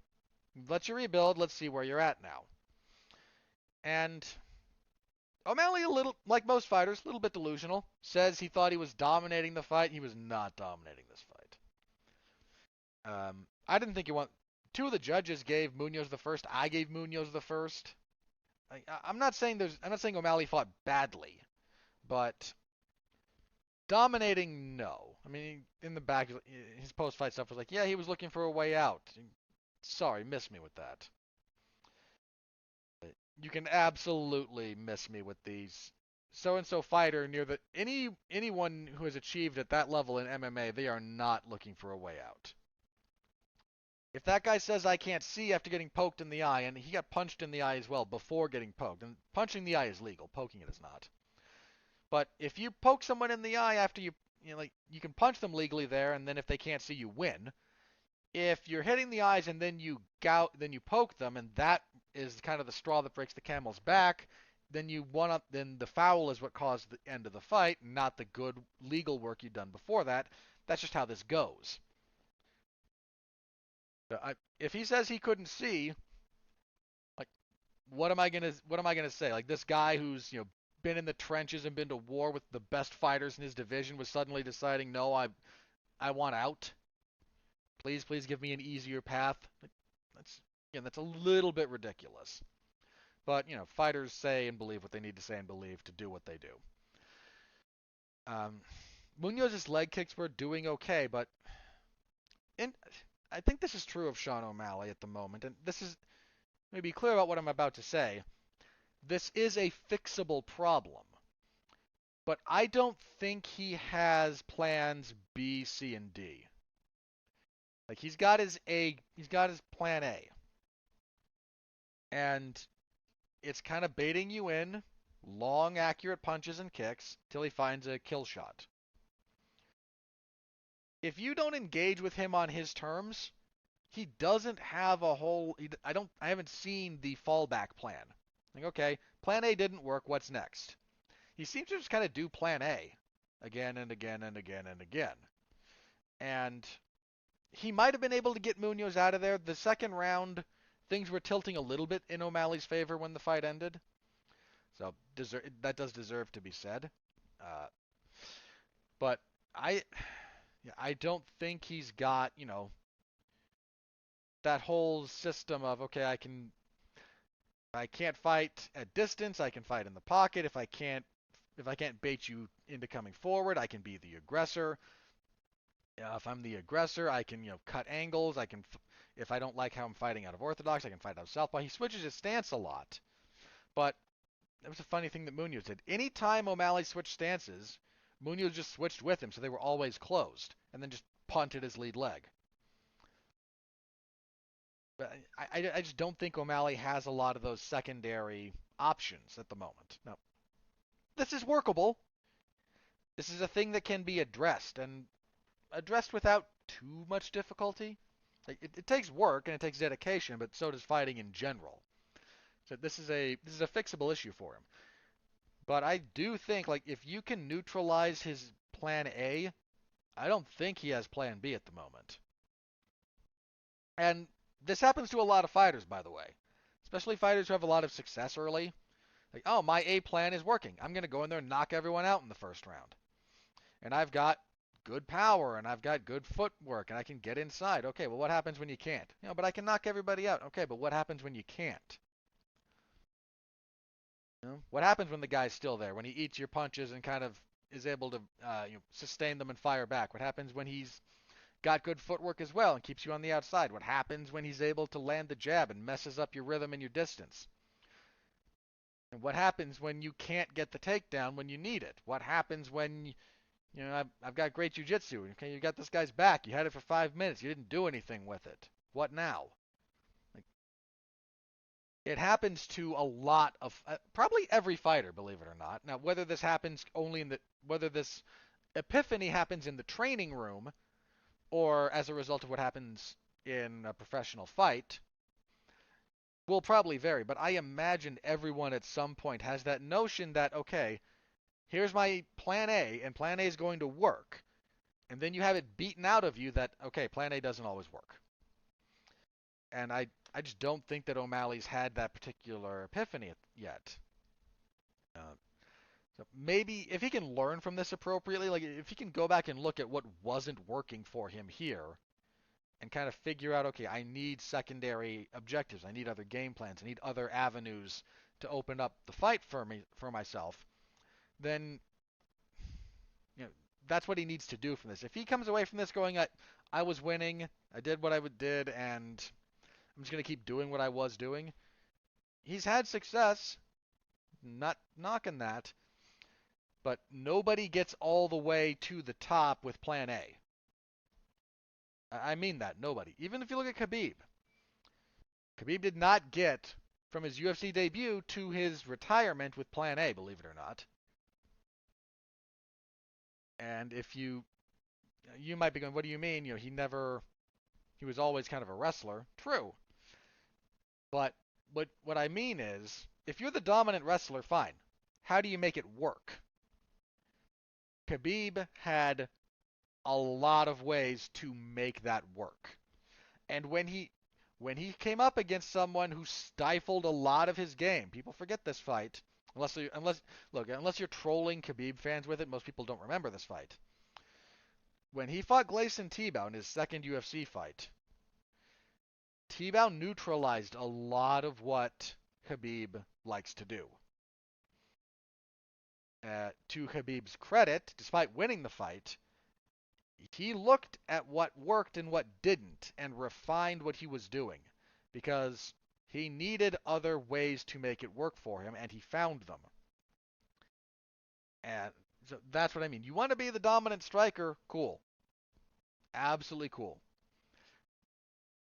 let you rebuild. Let's see where you're at now. And O'Malley, a little like most fighters, a little bit delusional. Says he thought he was dominating the fight. He was not dominating this fight. I didn't think he won. Two of the judges gave Munoz the first. I gave Munoz the first. I'm not saying O'Malley fought badly, but dominating, no. I mean, in the back, his post-fight stuff was like, yeah, he was looking for a way out. Sorry, miss me with that. You can absolutely miss me with these so-and-so fighter near the anyone who has achieved at that level in MMA, they are not looking for a way out. If that guy says I can't see after getting poked in the eye, and he got punched in the eye as well before getting poked, and punching the eye is legal, poking it is not. But if you poke someone in the eye after you can punch them legally there, and then if they can't see, you win. If you're hitting the eyes and then you poke them, and that is kind of the straw that breaks the camel's back, then then the foul is what caused the end of the fight, not the good legal work you've done before that. That's just how this goes. If he says he couldn't see, like, what am I gonna say? Like, this guy who's been in the trenches and been to war with the best fighters in his division was suddenly deciding, no, I want out. Please give me an easier path. That's a little bit ridiculous. But fighters say and believe what they need to say and believe to do what they do. Munoz's leg kicks were doing okay, but I think this is true of Sean O'Malley at the moment, and this is let me be clear about what I'm about to say. This is a fixable problem, but I don't think he has plans B, C, and D. Like he's got his plan A, and it's kind of baiting you in, long, accurate punches and kicks till he finds a kill shot. If you don't engage with him on his terms, he doesn't have a whole. I haven't seen the fallback plan. Like, okay, plan A didn't work. What's next? He seems to just kind of do plan A again and again and again and again. And he might have been able to get Munoz out of there. The second round, things were tilting a little bit in O'Malley's favor when the fight ended. So that does deserve to be said. But I don't think he's got, that whole system of, okay, I can't fight at distance, I can fight in the pocket. If I can't bait you into coming forward, I can be the aggressor. If I'm the aggressor, I can, cut angles. If I don't like how I'm fighting out of orthodox, I can fight out of southpaw. He switches his stance a lot. But that was a funny thing that Munoz did. Anytime O'Malley switched stances, Munoz just switched with him, so they were always closed, and then just punted his lead leg. But I just don't think O'Malley has a lot of those secondary options at the moment. Now, this is workable. This is a thing that can be addressed, and addressed without too much difficulty. Like, it takes work and it takes dedication, but so does fighting in general. So this is a fixable issue for him. But I do think, like, if you can neutralize his plan A, I don't think he has plan B at the moment. And this happens to a lot of fighters, by the way, especially fighters who have a lot of success early. Like, oh, my A plan is working. I'm going to go in there and knock everyone out in the first round. And I've got good power, and I've got good footwork, and I can get inside. Okay, well, what happens when you can't? But I can knock everybody out. Okay, but what happens when you can't? What happens when the guy's still there? When he eats your punches and kind of is able to sustain them and fire back? What happens when he's got good footwork as well and keeps you on the outside? What happens when he's able to land the jab and messes up your rhythm and your distance? And what happens when you can't get the takedown when you need it? What happens when I've got great jiu-jitsu. Okay, you got this guy's back. You had it for 5 minutes. You didn't do anything with it. What now? Like, it happens to a lot of probably every fighter, believe it or not. Now, whether this happens whether this epiphany happens in the training room or as a result of what happens in a professional fight will probably vary. But I imagine everyone at some point has that notion that, okay, here's my plan A, and plan A is going to work. And then you have it beaten out of you that, okay, plan A doesn't always work. And I just don't think that O'Malley's had that particular epiphany yet. So maybe if he can learn from this appropriately, like if he can go back and look at what wasn't working for him here and kind of figure out, okay, I need secondary objectives. I need other game plans. I need other avenues to open up the fight for myself. Then that's what he needs to do from this. If he comes away from this going, I was winning, I did what I did, and I'm just going to keep doing what I was doing, he's had success, not knocking that, but nobody gets all the way to the top with plan A. I mean that, nobody. Even if you look at Khabib. Khabib did not get from his UFC debut to his retirement with plan A, believe it or not. And if you might be going, what do you mean? He was always kind of a wrestler. True. But what I mean is, if you're the dominant wrestler, fine. How do you make it work? Khabib had a lot of ways to make that work. And when he came up against someone who stifled a lot of his game, people forget this fight. Unless you're trolling Khabib fans with it, most people don't remember this fight. When he fought Gleison Tibau in his second UFC fight, Tibau neutralized a lot of what Khabib likes to do. To Khabib's credit, despite winning the fight, he looked at what worked and what didn't and refined what he was doing because he needed other ways to make it work for him, and he found them. And so that's what I mean. You want to be the dominant striker? Cool. Absolutely cool.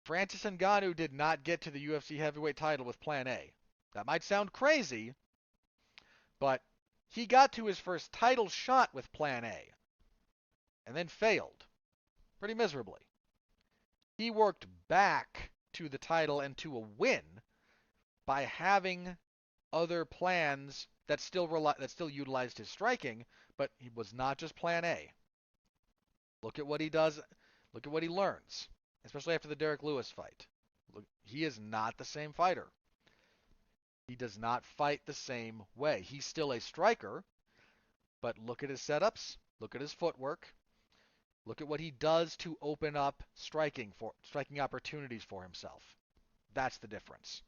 Francis Ngannou did not get to the UFC heavyweight title with plan A. That might sound crazy, but he got to his first title shot with plan A and then failed pretty miserably. He worked back to the title and to a win by having other plans that still utilized his striking, but he was not just plan A. Look at what he does. Look at what he learns, especially after the Derek Lewis fight. Look, he is not the same fighter. He does not fight the same way. He's still a striker, but look at his setups, look at his footwork, look at what he does to open up striking opportunities for himself. That's the difference.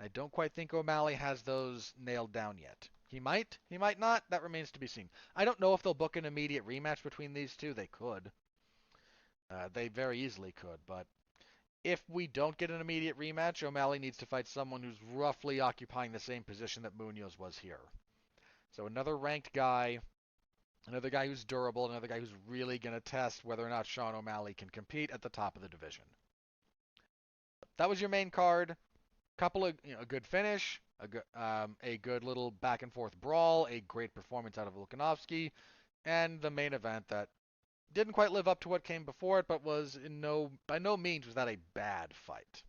I don't quite think O'Malley has those nailed down yet. He might not. That remains to be seen. I don't know if they'll book an immediate rematch between these two. They could. They very easily could, but if we don't get an immediate rematch, O'Malley needs to fight someone who's roughly occupying the same position that Munoz was here. So another ranked guy Another guy who's durable, another guy who's really going to test whether or not Sean O'Malley can compete at the top of the division. That was your main card. Couple of a good finish, a good little back and forth brawl, a great performance out of Volkanovski, and the main event that didn't quite live up to what came before it, but was by no means was that a bad fight.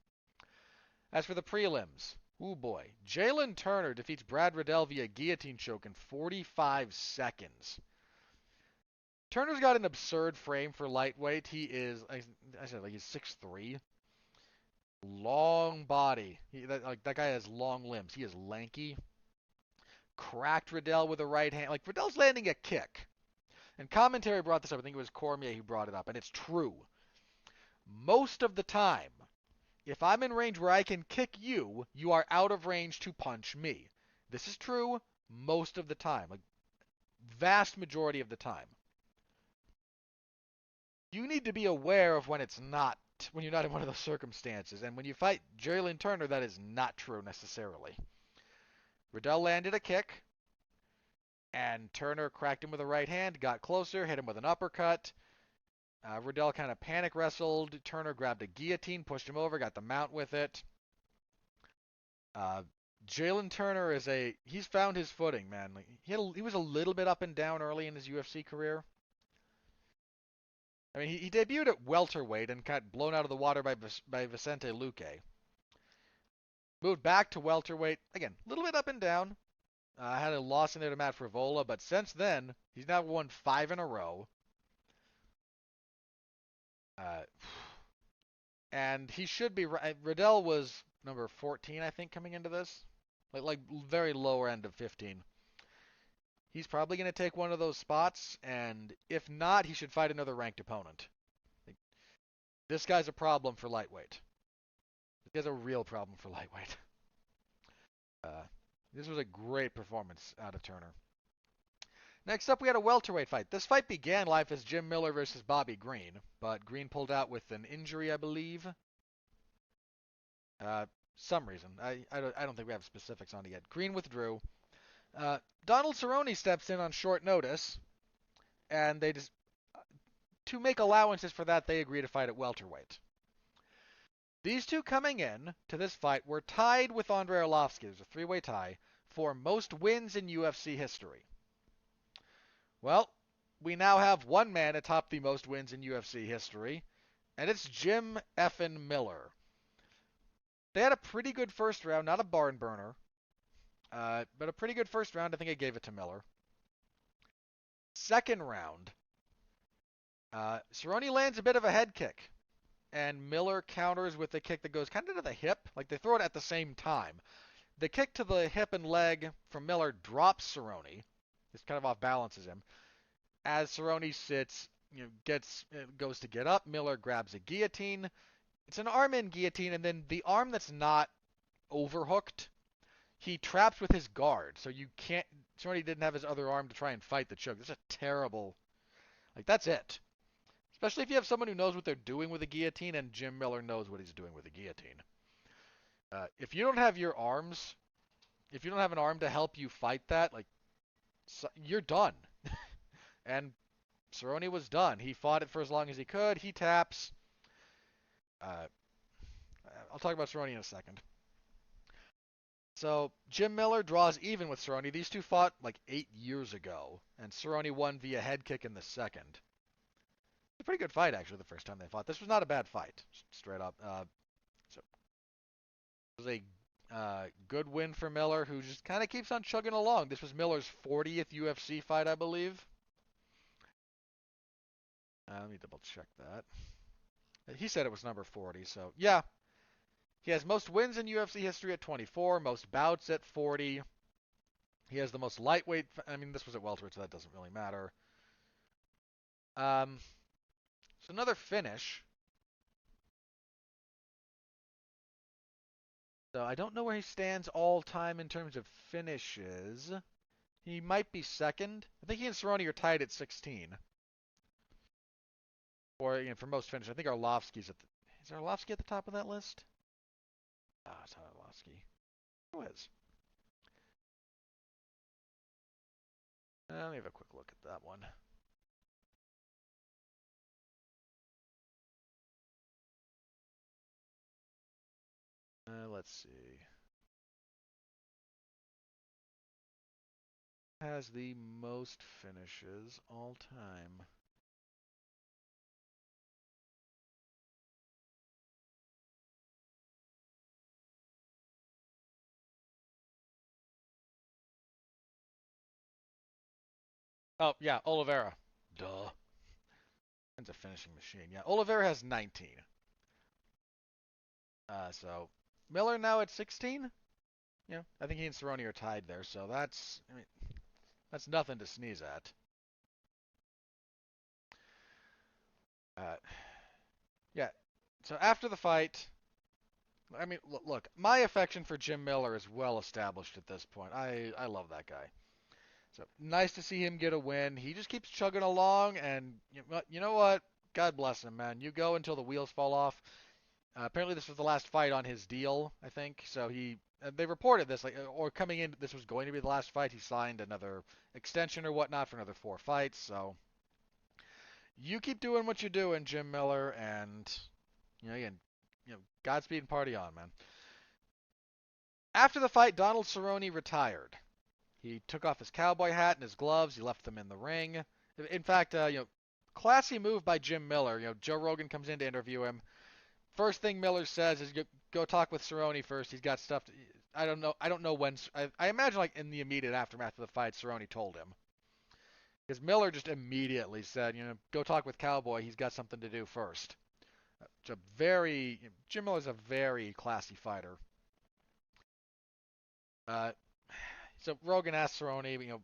As for the prelims, ooh boy, Jalen Turner defeats Brad Riddell via guillotine choke in 45 seconds. Turner's got an absurd frame for lightweight. He is, I said, like he's 6'3", long body. That guy has long limbs. He is lanky. Cracked Riddell with a right hand. Like Riddell's landing a kick. And commentary brought this up. I think it was Cormier who brought it up, and it's true. Most of the time, if I'm in range where I can kick you, you are out of range to punch me. This is true most of the time, like vast majority of the time. You need to be aware of when it's not, when you're not in one of those circumstances. And when you fight Jalen Turner, that is not true necessarily. Riddell landed a kick, and Turner cracked him with a right hand, got closer, hit him with an uppercut. Riddell kind of panic wrestled. Turner grabbed a guillotine, pushed him over, got the mount with it. Jalen Turner he's found his footing, man. Like, he was a little bit up and down early in his UFC career. I mean, he debuted at welterweight and got blown out of the water by Vicente Luque. Moved back to welterweight, again, a little bit up and down. Had a loss in there to Matt Frivola, but since then, he's now won 5 in a row. And he should be, Riddell was number 14, I think, coming into this. Like very lower end of 15. He's probably going to take one of those spots, and if not, he should fight another ranked opponent. This guy's a problem for lightweight. This guy's a real problem for lightweight. This was a great performance out of Turner. Next up, we had a welterweight fight. This fight began live as Jim Miller versus Bobby Green, but Green pulled out with an injury, I believe. Some reason. I don't think we have specifics on it yet. Green withdrew. Donald Cerrone steps in on short notice, and they just, to make allowances for that, they agree to fight at welterweight. These two coming in to this fight were tied with Andrei Arlovski. There's a 3-way tie for most wins in UFC history. Well, we now have one man atop the most wins in UFC history, and it's Jim effin Miller. They had a pretty good first round, not a barn burner, but a pretty good first round. I think I gave it to Miller. Second round, Cerrone lands a bit of a head kick, and Miller counters with a kick that goes kind of to the hip. Like they throw it at the same time. The kick to the hip and leg from Miller drops Cerrone. This kind of off balances him. As Cerrone sits, goes to get up, Miller grabs a guillotine. It's an arm-in guillotine, and then the arm that's not overhooked, he traps with his guard. So you can't. Cerrone didn't have his other arm to try and fight the choke. That's a terrible. Like that's it. Especially if you have someone who knows what they're doing with a guillotine, and Jim Miller knows what he's doing with a guillotine. If you don't have your arms, if you don't have an arm to help you fight that, like you're done. And Cerrone was done. He fought it for as long as he could. He taps. I'll talk about Cerrone in a second. So Jim Miller draws even with Cerrone. These two fought like 8 years ago, and Cerrone won via head kick in the second. It's a pretty good fight, actually, the first time they fought. This was not a bad fight, straight up. So it was a good win for Miller, who just kind of keeps on chugging along. This was Miller's 40th UFC fight, I believe. Let me double check that. He said it was number 40, so yeah. He has most wins in UFC history at 24, most bouts at 40. He has the most lightweight. I mean, this was at welterweight, so that doesn't really matter. So another finish. So I don't know where he stands all time in terms of finishes. He might be second. I think he and Cerrone are tied at 16. Or for most finishes. I think Arlovski's at the. Is Arlovski at the top of that list? It's not Arlovski. Who is? Let me have a quick look at that one. Let's see. Has the most finishes all time. Oh, yeah, Oliveira. Duh. That's a finishing machine. Yeah, Oliveira has 19. So Miller now at 16? Yeah, I think he and Cerrone are tied there, so that's nothing to sneeze at. Uh, yeah. So after the fight, look, my affection for Jim Miller is well established at this point. I love that guy. So nice to see him get a win. He just keeps chugging along, and you know what? God bless him, man. You go until the wheels fall off. Apparently, this was the last fight on his deal, I think. So they reported this, or coming in, this was going to be the last fight. He signed another extension or whatnot for another 4 fights. So you keep doing what you're doing, Jim Miller, and again, Godspeed and party on, man. After the fight, Donald Cerrone retired. He took off his cowboy hat and his gloves. He left them in the ring. In fact, classy move by Jim Miller. Joe Rogan comes in to interview him. First thing Miller says is go talk with Cerrone first. He's got stuff. I don't know. I don't know when. I imagine like in the immediate aftermath of the fight, Cerrone told him. Because Miller just immediately said, go talk with Cowboy. He's got something to do first. It's a Jim Miller's a very classy fighter. Uh, so Rogan asked Cerrone,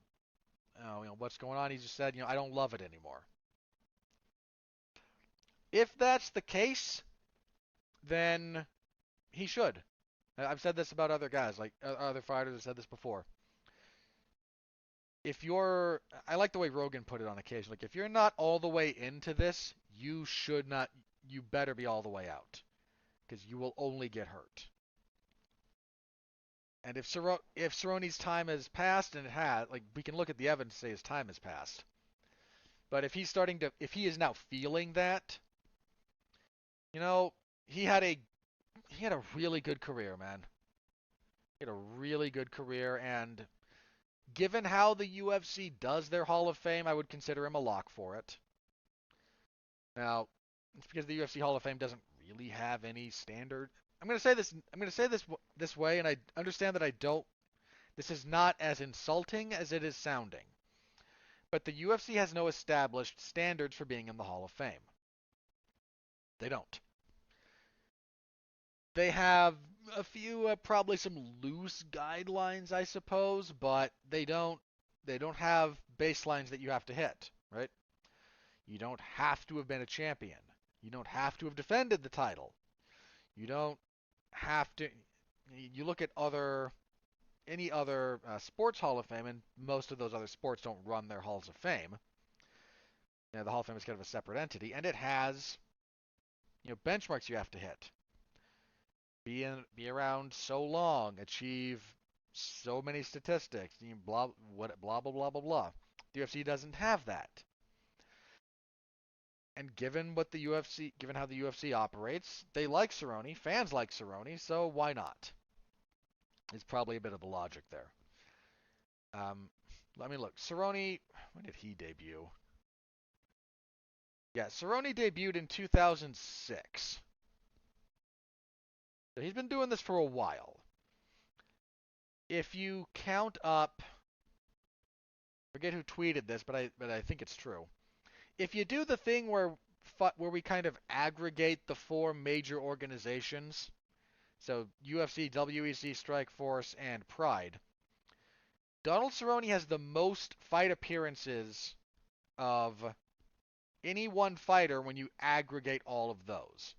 what's going on. He just said, I don't love it anymore. If that's the case, then he should. I've said this about other guys, like other fighters have said this before. I like the way Rogan put it on occasion. Like, if you're not all the way into this, you should not, you better be all the way out. Because you will only get hurt. And if Cerrone's time has passed, and it has, like, we can look at the evidence and say his time has passed. But if he is now feeling that, you know, he had a really good career, man. He had a really good career, and given how the UFC does their Hall of Fame, I would consider him a lock for it. Now, it's because the UFC Hall of Fame doesn't really have any standard. I'm going to say this. I'm going to say this way, and I understand that I don't. This is not as insulting as it is sounding. But the UFC has no established standards for being in the Hall of Fame. They don't. They have a few, probably some loose guidelines, I suppose, but they don't. They don't have baselines that you have to hit, right? You don't have to have been a champion. You don't have to have defended the title. You don't have to. You look at any other sports Hall of Fame, and most of those other sports don't run their halls of fame. The Hall of Fame is kind of a separate entity, and it has benchmarks you have to hit. Be around so long, achieve so many statistics, blah blah blah blah blah blah. The UFC doesn't have that. And given how the UFC operates, they like Cerrone, fans like Cerrone, so why not? It's probably a bit of the logic there. Let me look. Cerrone, when did he debut? Yeah, Cerrone debuted in 2006. So he's been doing this for a while. If you count up, forget who tweeted this, but I think it's true. If you do the thing where we kind of aggregate the four major organizations, so UFC, WEC, Strikeforce, and Pride, Donald Cerrone has the most fight appearances of any one fighter when you aggregate all of those.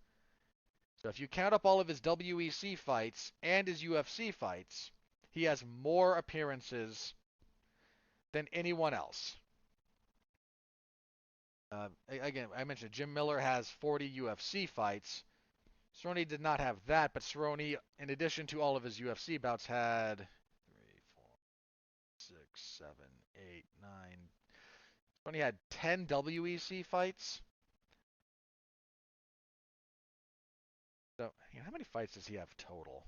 So if you count up all of his WEC fights and his UFC fights, he has more appearances than anyone else. Again, I mentioned Jim Miller has 40 UFC fights. Cerrone did not have that, but Cerrone, in addition to all of his UFC bouts, had 3, 4, 6, 7, 8, 9. When he had 10 WEC fights. So, how many fights does he have total?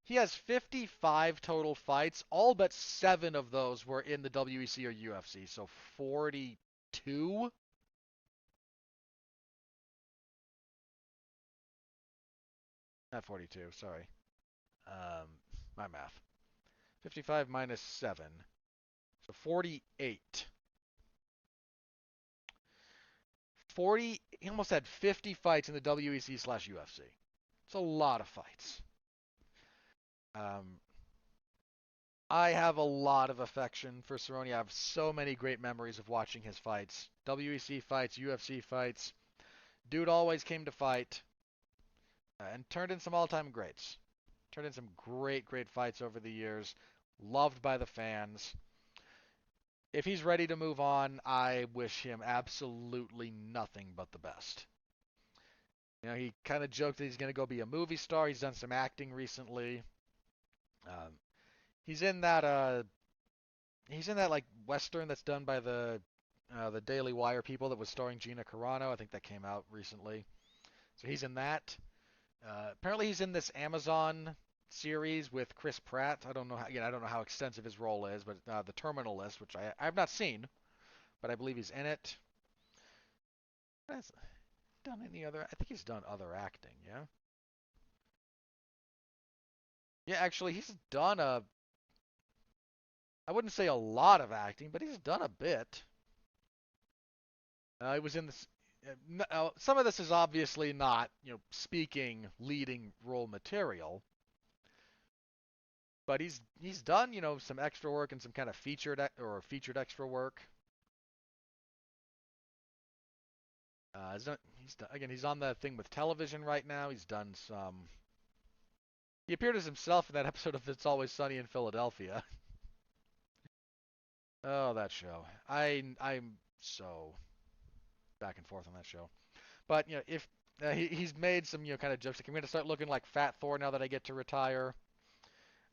He has 55 total fights. All but 7 of those were in the WEC or UFC. So 42? Not 42, sorry. My math. 55 minus 7. So 48. 40, he almost had 50 fights in the WEC/UFC. It's a lot of fights. I have a lot of affection for Cerrone. I have so many great memories of watching his fights. WEC fights, UFC fights. Dude always came to fight and turned in some all-time greats. Turned in some great, great fights over the years. Loved by the fans. If he's ready to move on, I wish him absolutely nothing but the best. He kind of joked that he's going to go be a movie star. He's done some acting recently. Um, he's in that like Western that's done by the Daily Wire people that was starring Gina Carano. I think that came out recently. So he's in that. Apparently he's in this Amazon series with Chris Pratt. I don't know how extensive his role is, but The Terminal List, which I've not seen, but I believe he's in it. Has done any other? I think he's done other acting. Yeah. Yeah, actually, he's done I wouldn't say a lot of acting, but he's done a bit. He was in this. Some of this is obviously not, speaking leading role material, but he's done, some extra work and some kind of featured extra work. He's on the thing with television right now. He's done some. He appeared as himself in that episode of It's Always Sunny in Philadelphia. Oh, that show. I'm so back and forth on that show. But if he's made some kind of jokes like I'm going to start looking like Fat Thor now that I get to retire.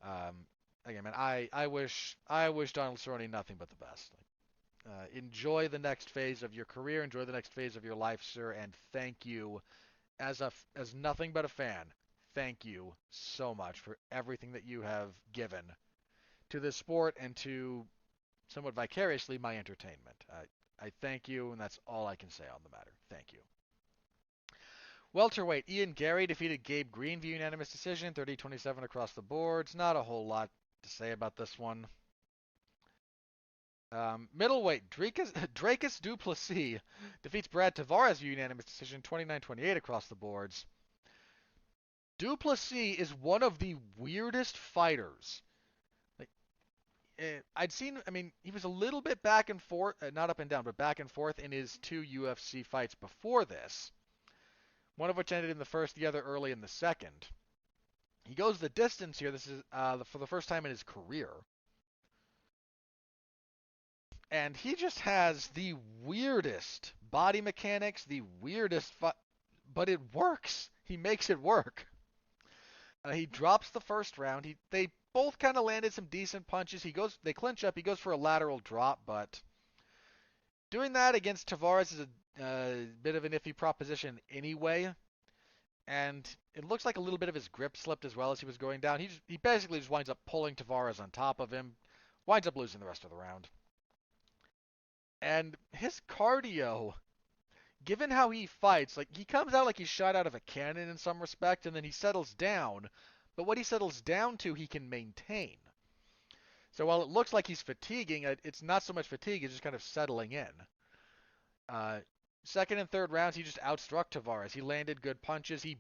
Again, man, I wish Donald Cerrone nothing but the best. Enjoy the next phase of your career, enjoy the next phase of your life, sir, and thank you as nothing but a fan. Thank you so much for everything that you have given to this sport and to somewhat vicariously my entertainment. I thank you, and that's all I can say on the matter. Thank you. Welterweight, Ian Gary defeated Gabe Green via unanimous decision, 30-27 across the boards. Not a whole lot to say about this one. Middleweight, Dracus du Plessis defeats Brad Tavares via unanimous decision, 29-28 across the boards. Du Plessis is one of the weirdest fighters. He was a little bit back and forth, not up and down, but back and forth in his 2 UFC fights before this. One of which ended in the first, the other early in the second. He goes the distance here. This is for the first time in his career. And he just has the weirdest body mechanics, the weirdest but it works. He makes it work. He drops the first round. They both kind of landed some decent punches. They clinch up. He goes for a lateral drop, but doing that against Tavares is a bit of an iffy proposition anyway. And it looks like a little bit of his grip slipped as well as he was going down. He basically just winds up pulling Tavares on top of him, winds up losing the rest of the round. And his cardio, given how he fights, like he comes out like he's shot out of a cannon in some respect, and then he settles down. But what he settles down to, he can maintain. So while it looks like he's fatiguing, it's not so much fatigue, it's just kind of settling in. Second and third rounds, he just outstruck Tavares. He landed good punches. He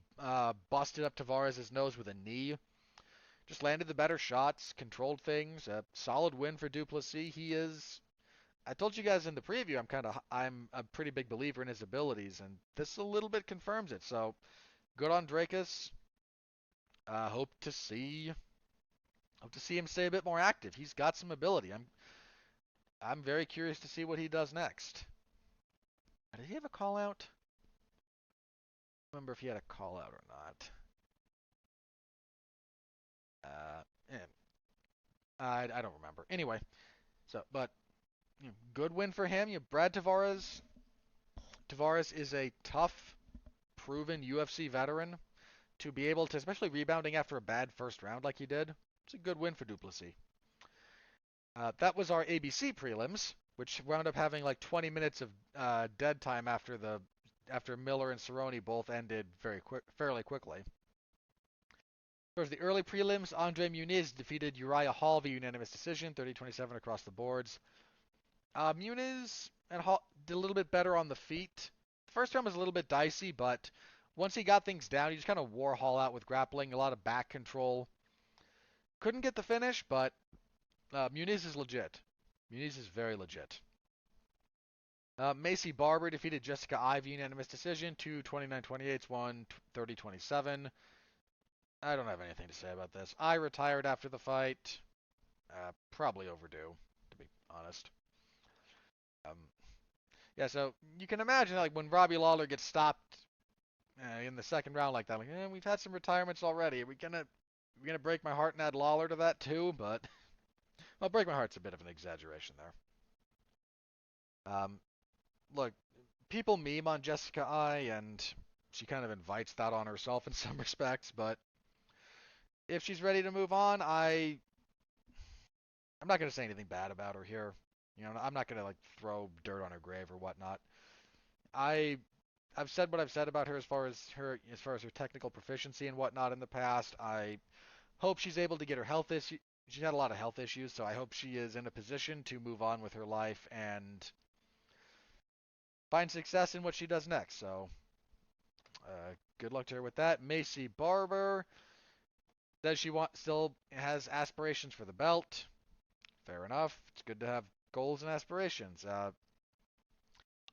busted up Tavares' nose with a knee. Just landed the better shots, controlled things. A solid win for du Plessis. I told you guys in the preview, I'm a pretty big believer in his abilities, and this a little bit confirms it. So good on Dracus. Hope to see him stay a bit more active. He's got some ability. I'm very curious to see what he does next. Did he have a call out? I don't remember if he had a call out or not. I don't remember. Anyway, So, but good win for him. Brad Tavares is a tough, proven UFC veteran to be able to, especially rebounding after a bad first round like he did. It's a good win for Duplessis. That was our ABC prelims, which wound up having like 20 minutes of dead time after Miller and Cerrone both ended fairly quickly. For the early prelims, Andre Muniz defeated Uriah Hall via unanimous decision, 30-27 across the boards. Muniz and Hall did a little bit better on the feet. The first round was a little bit dicey, but once he got things down, he just kind of wore Hall out with grappling, a lot of back control. Couldn't get the finish, but Muniz is legit. Muniz is very legit. Macy Barber defeated Jessica Eye via unanimous decision, 29-28, 30-27. I don't have anything to say about this. I retired after the fight. Probably overdue, to be honest. Um, yeah, so you can imagine like when Robbie Lawler gets stopped in the second round like that, like, we've had some retirements already. We're gonna break my heart and add Lawler to that too, but well, break my heart's a bit of an exaggeration there. Look, people meme on Jessica Eye, and she kind of invites that on herself in some respects, but if she's ready to move on, I'm not going to say anything bad about her here. I'm not going to like throw dirt on her grave or whatnot. I I've said what I've said about her as far as her technical proficiency and whatnot in the past. I hope she's able to get her health issue. She's had a lot of health issues, so I hope she is in a position to move on with her life and find success in what she does next. So, good luck to her with that. Macy Barber says still has aspirations for the belt. Fair enough. It's good to have goals and aspirations.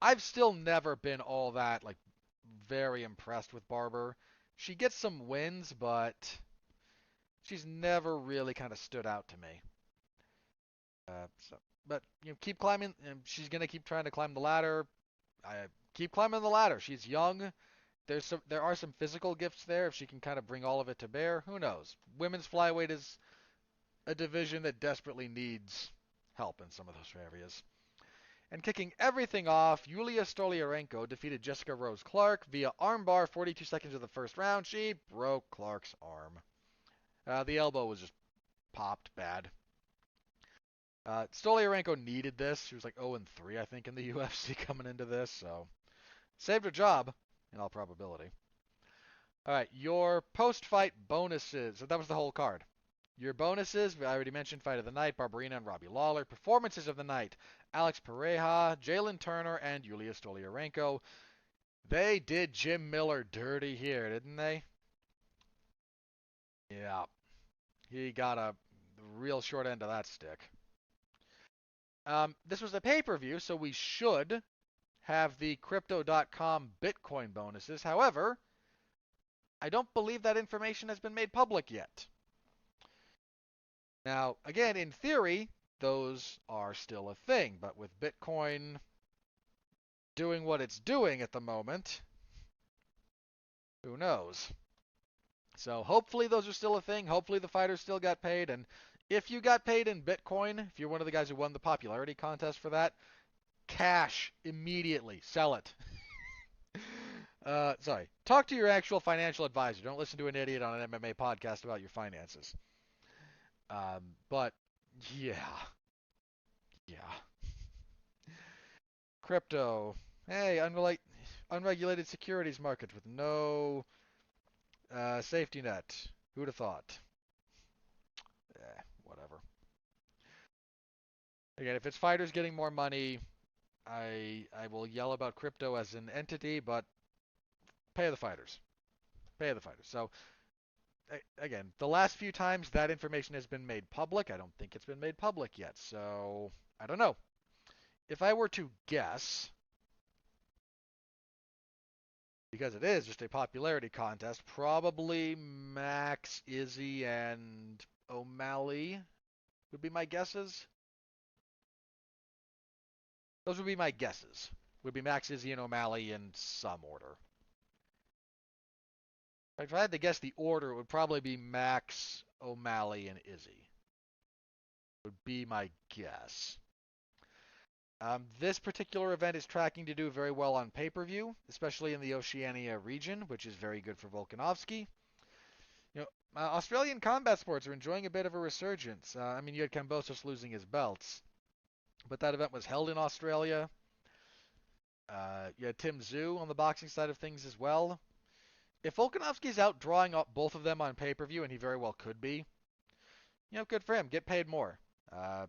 I've still never been all that like very impressed with Barber. She gets some wins, but she's never really kind of stood out to me. But keep climbing. And she's gonna keep trying to climb the ladder. I keep climbing the ladder. She's young. There are some physical gifts there. If she can kind of bring all of it to bear, who knows? Women's flyweight is a division that desperately needs help in some of those areas. And kicking everything off, Yulia Stoliarenko defeated Jessica Rose Clark via armbar 42 seconds of the first round. She broke Clark's arm. The elbow was just popped bad. Stoliarenko needed this. She was like 0-3, I think, in the UFC coming into this, so saved her job in all probability. All right, your post-fight bonuses. So that was the whole card. Your bonuses, I already mentioned Fight of the Night, Barbarina and Robbie Lawler. Performances of the night, Alex Pereira, Jalen Turner, and Yulia Stoliarenko. They did Jim Miller dirty here, didn't they? Yeah. He got a real short end of that stick. This was a pay-per-view, so we should have the Crypto.com Bitcoin bonuses. However, I don't believe that information has been made public yet. Now, again, in theory, those are still a thing, but with Bitcoin doing what it's doing at the moment, who knows? So hopefully those are still a thing. Hopefully the fighters still got paid. And if you got paid in Bitcoin, if you're one of the guys who won the popularity contest for that, cash immediately. Sell it. Sorry. Talk to your actual financial advisor. Don't listen to an idiot on an MMA podcast about your finances. But yeah. Yeah. Crypto. Hey, unregulated securities market with no safety net. Who'd have thought? Whatever. Again, if it's fighters getting more money, I will yell about crypto as an entity, but pay the fighters. Pay the fighters. So again, the last few times that information has been made public, I don't think it's been made public yet. So I don't know. If I were to guess, because it is just a popularity contest, probably Max, Izzy, and O'Malley would be my guesses. Those would be my guesses. Would be Max, Izzy, and O'Malley in some order. If I had to guess the order, it would probably be Max, O'Malley, and Izzy. would be my guess. This particular event is tracking to do very well on pay-per-view, especially in the Oceania region, which is very good for Volkanovski. Australian combat sports are enjoying a bit of a resurgence. I mean, you had Kambosos losing his belts, but that event was held in Australia. You had Tim Tszyu on the boxing side of things as well. If Volkanovski's out drawing up both of them on pay-per-view, and he very well could be, good for him. Get paid more. Uh,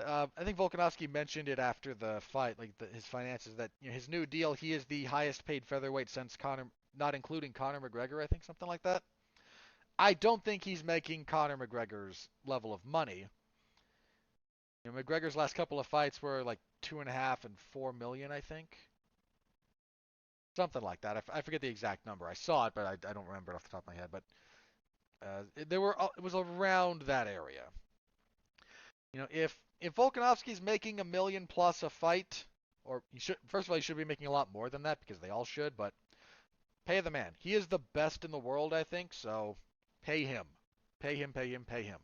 I think Volkanovski mentioned it after the fight, like his finances, that his new deal, he is the highest paid featherweight since Conor, not including Conor McGregor, I think, something like that. I don't think he's making Conor McGregor's level of money. McGregor's last couple of fights were like 2.5 and 4 million, I think. Something like that. I forget the exact number. I saw it, but I don't remember it off the top of my head. But it was around that area. If Volkanovski's making 1 million plus a fight, or he should, first of all, he should be making a lot more than that because they all should. But pay the man. He is the best in the world, I think. So pay him, pay him, pay him, pay him.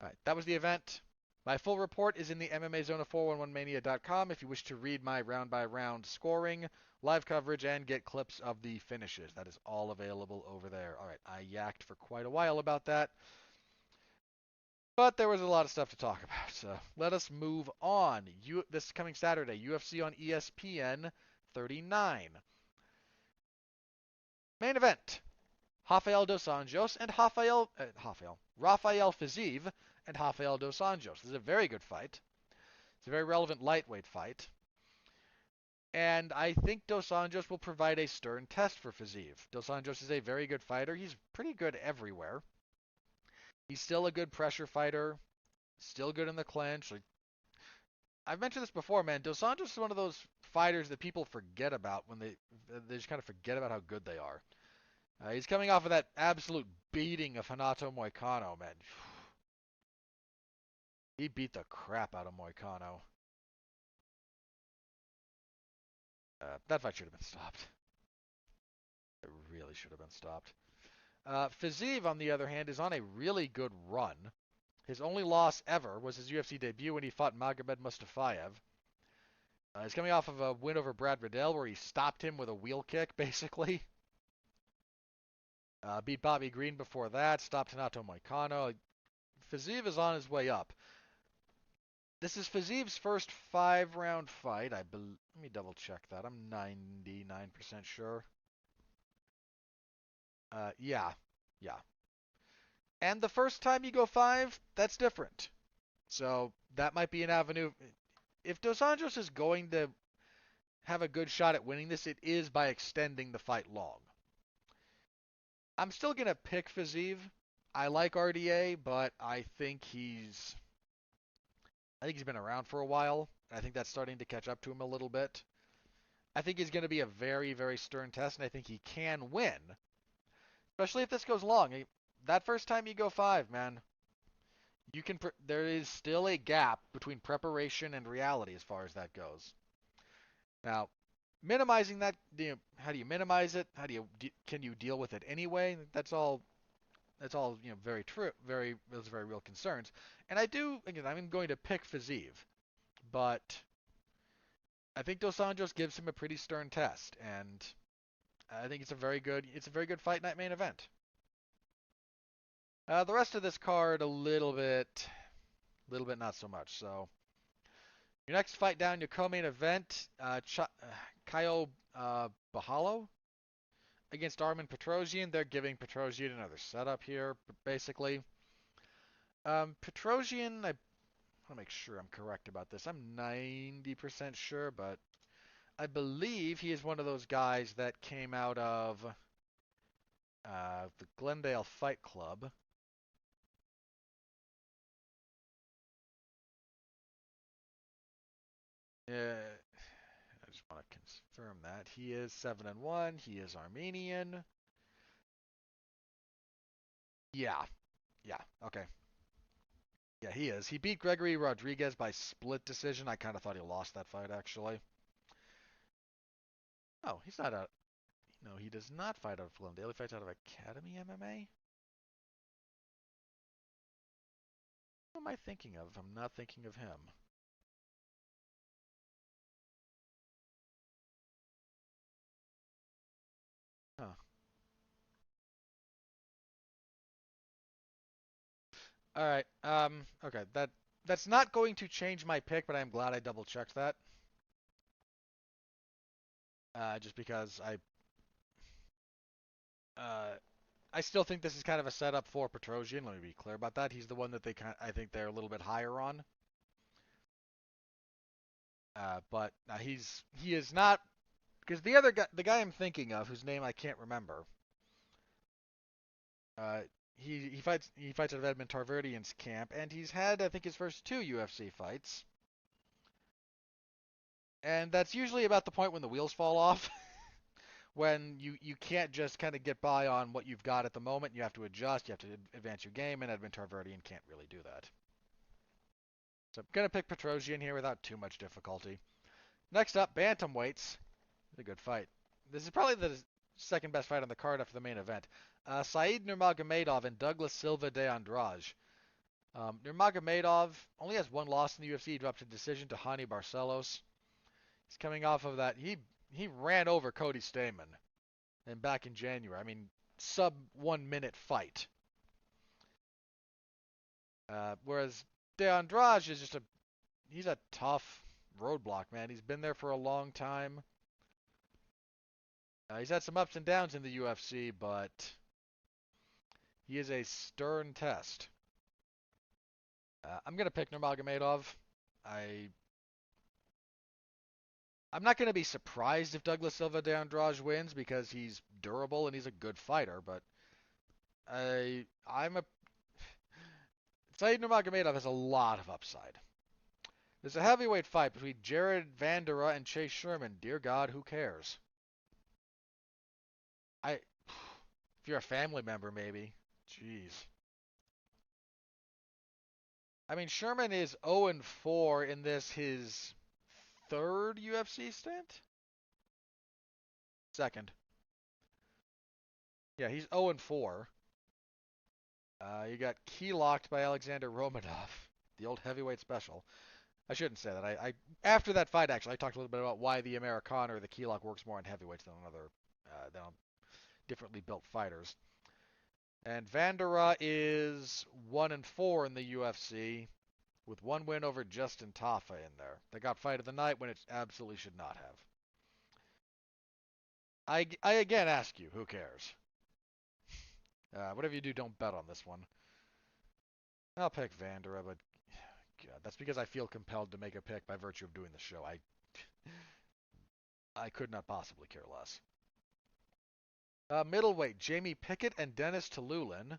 All right, that was the event. My full report is in the MMA Zone of 411mania.com if you wish to read my round-by-round scoring, live coverage, and get clips of the finishes. That is all available over there. All right, I yacked for quite a while about that, but there was a lot of stuff to talk about, so let us move on. This coming Saturday, UFC on ESPN 39. Main event. Rafael dos Anjos and Rafael Fiziev and Rafael dos Anjos. This is a very good fight. It's a very relevant lightweight fight. And I think Dos Anjos will provide a stern test for Fiziev. Dos Anjos is a very good fighter. He's pretty good everywhere. He's still a good pressure fighter. Still good in the clinch. I've mentioned this before, man. Dos Anjos is one of those fighters that people forget about when they just kind of forget about how good they are. He's coming off of that absolute beating of Renato Moicano, man. He beat the crap out of Moicano. That fight should have been stopped. It really should have been stopped. Fiziev, on the other hand, is on a really good run. His only loss ever was his UFC debut when he fought Magomed Mustafayev. He's coming off of a win over Brad Riddell where he stopped him with a wheel kick, basically. Beat Bobby Green before that, stopped Renato Moicano. Fiziev is on his way up. This is Fiziev's first 5-round fight. Let me double check that. I'm 99% sure. Yeah. And the first time you go 5, that's different. So that might be an avenue. If Dos Anjos is going to have a good shot at winning this, it is by extending the fight long. I'm still going to pick Fiziev. I like RDA, but I think he's been around for a while. I think that's starting to catch up to him a little bit. I think he's going to be a very, very stern test, and I think he can win. Especially if this goes long. That first time you go 5, man, there is still a gap between preparation and reality as far as that goes. Now, minimizing that, how do you minimize it? Can you deal with it anyway? That's all very true, those are very real concerns. And I'm going to pick Fiziev, but I think Dos Anjos gives him a pretty stern test, and I think it's a very good fight night main event. The rest of this card a little bit not so much. So your next fight down, your co-main event, Caio Borralho against Armen Petrosyan. They're giving Petrosyan another setup here, basically. Petrosyan, I want to make sure I'm correct about this. I'm 90% sure, but I believe he is one of those guys that came out of the Glendale Fight Club. I just want to confirm that. He is 7-1. He is Armenian. Yeah. Okay. Yeah, he is. He beat Gregory Rodriguez by split decision. I kind of thought he lost that fight, actually. Oh, he's not a... No, he does not fight out of Glendale. He fights out of Academy MMA? am I thinking of? I'm not thinking of him. Huh. All right. Okay. That's not going to change my pick, but I'm glad I double checked that. Just because uh, I still think this is kind of a setup for Petrosian. Let me be clear about that. He's the one that I think they're a little bit higher on. But he is not, because the other guy, the guy I'm thinking of, whose name I can't remember. Uh, he fights out of Edmund Tarverdyan's camp, and he's had, I think, his first two UFC fights. And that's usually about the point when the wheels fall off. When you can't just kind of get by on what you've got at the moment. You have to adjust. You have to advance your game, and Edmund Tarverdyan can't really do that. So I'm going to pick Petrosian here without too much difficulty. Next up, bantamweights. It's a good fight. This is probably the second best fight on the card after the main event. Said Nurmagomedov and Douglas Silva de Andrade. Nurmagomedov only has one loss in the UFC. He dropped a decision to Hani Barcelos. He's coming off of that. He ran over Cody Stamann, and back in January. I mean, sub 1 minute fight. Whereas De Andrade is he's a tough roadblock, man. He's been there for a long time. He's had some ups and downs in the UFC, but he is a stern test. I'm gonna pick Nurmagomedov. I I'm not gonna be surprised if Douglas Silva de Andrade wins because he's durable and he's a good fighter, but I'm a Said Nurmagomedov has a lot of upside. There's a heavyweight fight between Jared Vanderaa and Chase Sherman. Dear God, who cares? If you're a family member, maybe. Jeez. I mean, Sherman is 0-4 in his third UFC stint? Second. Yeah, he's 0-4. You got key locked by Alexander Romanov, the old heavyweight special. I shouldn't say that. I after that fight, actually, I talked a little bit about why the Americana or the key lock works more on heavyweights than on differently built fighters. And Vanderaa is 1-4 in the UFC, with one win over Justin Tafa in there. They got fight of the night when it absolutely should not have. I again ask you, who cares? Whatever you do, don't bet on this one. I'll pick Vanderaa, but God, that's because I feel compelled to make a pick by virtue of doing the show. I could not possibly care less. Middleweight, Jamie Pickett and Dennis Tululin.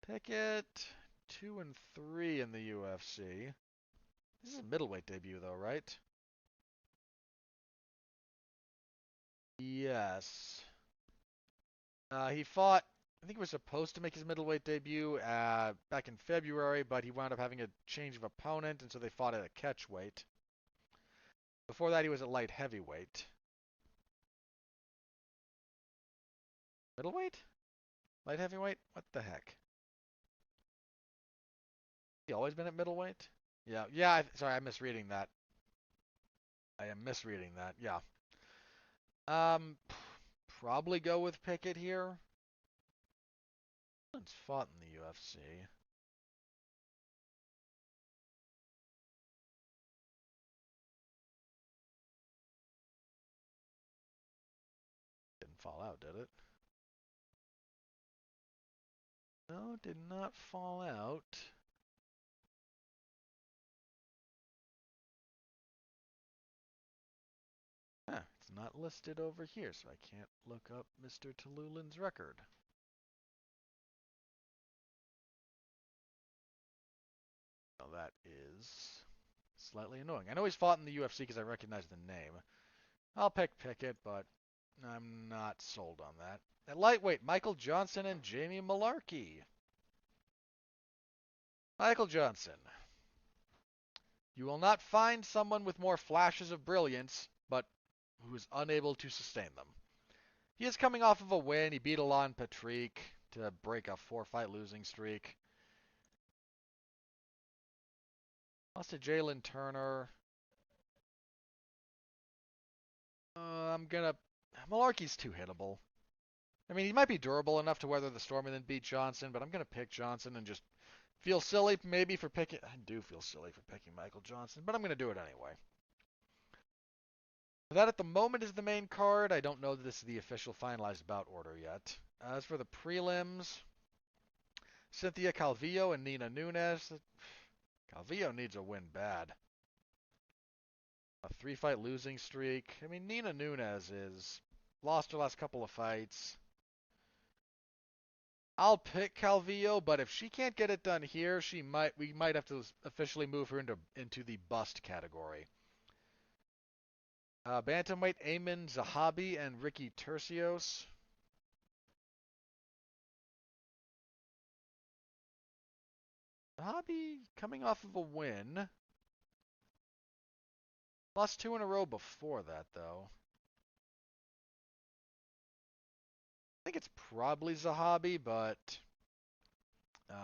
Pickett, 2-3 in the UFC. This is a middleweight debut, though, right? Yes. He fought, I think he was supposed to make his middleweight debut back in February, but he wound up having a change of opponent, and so they fought at a catchweight. Before that, he was at light heavyweight. Middleweight? Light heavyweight? What the heck? He always been at middleweight? Yeah, yeah. Sorry, I'm misreading that. I am misreading that. Yeah. Um, probably go with Pickett here. He's fought in the UFC. Didn't fall out, did it? No, did not fall out. It's not listed over here, so I can't look up Mr. Tululin's record. Well, that is slightly annoying. I know he's fought in the UFC because I recognize the name. I'll pick Pickett, but I'm not sold on that. At lightweight, Michael Johnson and Jamie Malarkey. Michael Johnson. You will not find someone with more flashes of brilliance, but who is unable to sustain them. He is coming off of a win. He beat Alan Patrick to break a 4-fight losing streak. Lost to Jalen Turner. Malarkey's too hittable. I mean, he might be durable enough to weather the storm and then beat Johnson, but I'm gonna pick Johnson and just feel silly maybe for picking. I do feel silly for picking Michael Johnson, but I'm gonna do it anyway. That at the moment is the main card. I don't know that this is the official finalized bout order yet. As for the prelims, Cynthia Calvillo and Nina Nunes. Calvillo needs a win bad. A 3-fight losing streak. I mean, Nina Nunes is lost her last couple of fights. I'll pick Calvillo, but if she can't get it done here, we might have to officially move her into the bust category. Bantamweight Ayman Zahabi and Ricky Tercios. Zahabi coming off of a win. Lost 2 in a row before that, though. I think it's probably Zahabi, but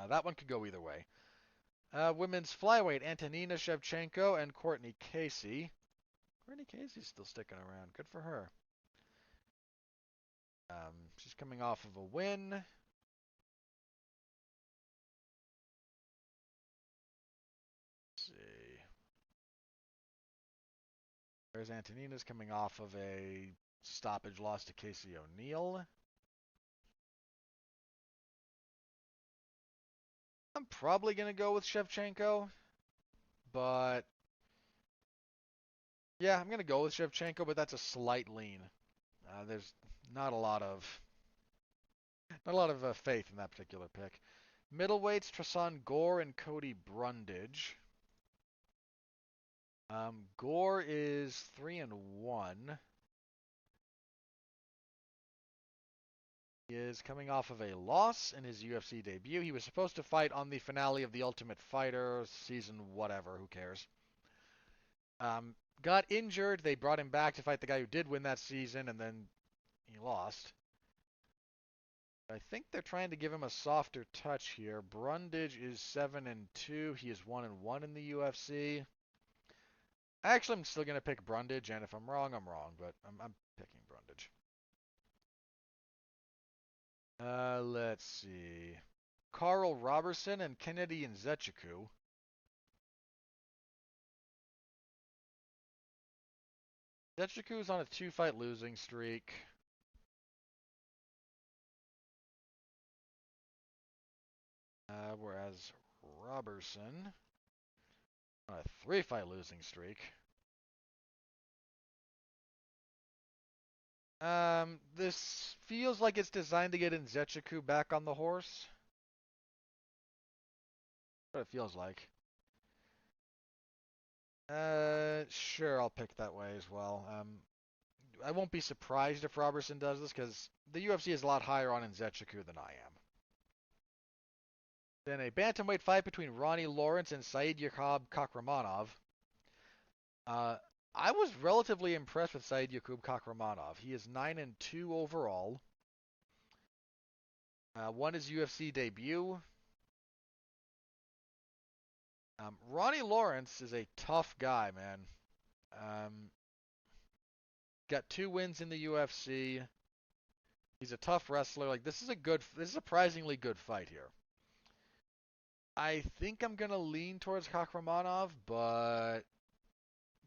that one could go either way. Women's flyweight Antonina Shevchenko and Courtney Casey. Courtney Casey's still sticking around. Good for her. She's coming off of a win. Let's see. There's Antonina's coming off of a stoppage loss to Casey O'Neill. I'm probably going to go with Shevchenko, but yeah, I'm going to go with Shevchenko, but that's a slight lean. There's not a lot of faith in that particular pick. Middleweights Tristan Gore and Cody Brundage. Gore is 3-1. He is coming off of a loss in his UFC debut. He was supposed to fight on the finale of The Ultimate Fighter season whatever, who cares. Got injured. They brought him back to fight the guy who did win that season, and then he lost. I think they're trying to give him a softer touch here. Brundage is 7-2. He is 1-1 in the UFC. Actually, I'm still gonna pick Brundage, and if I'm wrong, I'm wrong. But I'm picking Brundage. Let's see. Carl Robertson and Kennedy Nzechukwu. Nzechukwu on a 2-fight losing streak. Whereas Robertson on a 3-fight losing streak. This feels like it's designed to get Nzechukwu back on the horse. What it feels like. Sure, I'll pick that way as well. I won't be surprised if Robertson does this because the UFC is a lot higher on Nzechukwu than I am. Then a bantamweight fight between Ronnie Lawrence and Said Yakub Kakhramonov. I was relatively impressed with Said Yakub Kakhramonov. He is 9-2 overall. Won his UFC debut. Ronnie Lawrence is a tough guy, man. Got 2 wins in the UFC. He's a tough wrestler. Like this is a surprisingly good fight here. I think I'm gonna lean towards Kakhramonov, but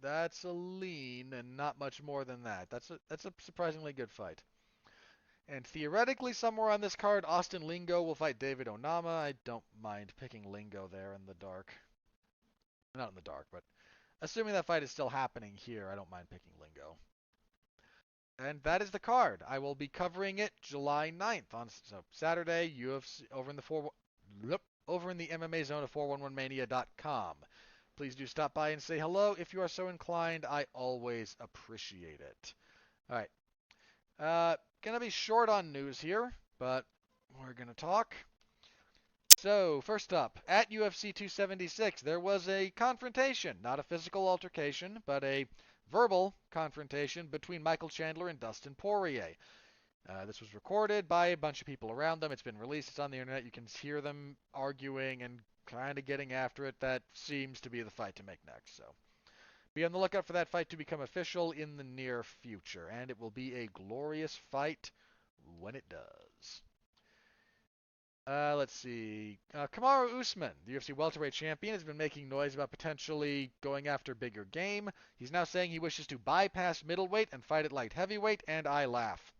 that's a lean and not much more than that. That's a surprisingly good fight. And theoretically, somewhere on this card, Austin Lingo will fight David Onama. I don't mind picking Lingo there in the dark. Not in the dark, but assuming that fight is still happening here, I don't mind picking Lingo. And that is the card. I will be covering it July 9th on Saturday, UFC over in the MMA zone of 411mania.com. Please do stop by and say hello if you are so inclined. I always appreciate it. All right. Gonna be short on news here, but we're gonna talk. So, first up, at UFC 276, there was a confrontation, not a physical altercation, but a verbal confrontation between Michael Chandler and Dustin Poirier. This was recorded by a bunch of people around them. It's been released. It's on the internet. You can hear them arguing and kind of getting after it. That seems to be the fight to make next. So be on the lookout for that fight to become official in the near future. And it will be a glorious fight when it does. Let's see. Kamaru Usman, the UFC welterweight champion, has been making noise about potentially going after bigger game. He's now saying he wishes to bypass middleweight and fight at light heavyweight, and I laugh.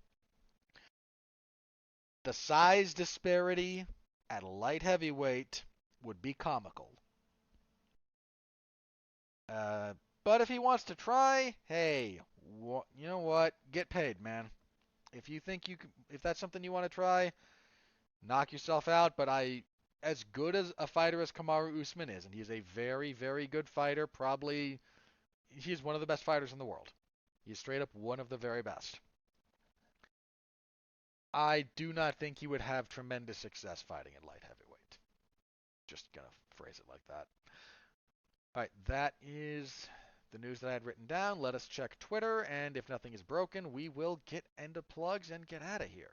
The size disparity at light heavyweight would be comical. But if he wants to try, hey, you know what? Get paid, man. If you think you can, if that's something you want to try, knock yourself out. But as good as a fighter as Kamaru Usman is, and he's a very, very good fighter, probably he's one of the best fighters in the world. He's straight up one of the very best. I do not think he would have tremendous success fighting in light heavyweight. Just gonna phrase it like that. All right, that is the news that I had written down. Let us check Twitter, and if nothing is broken, we will get into plugs and get out of here.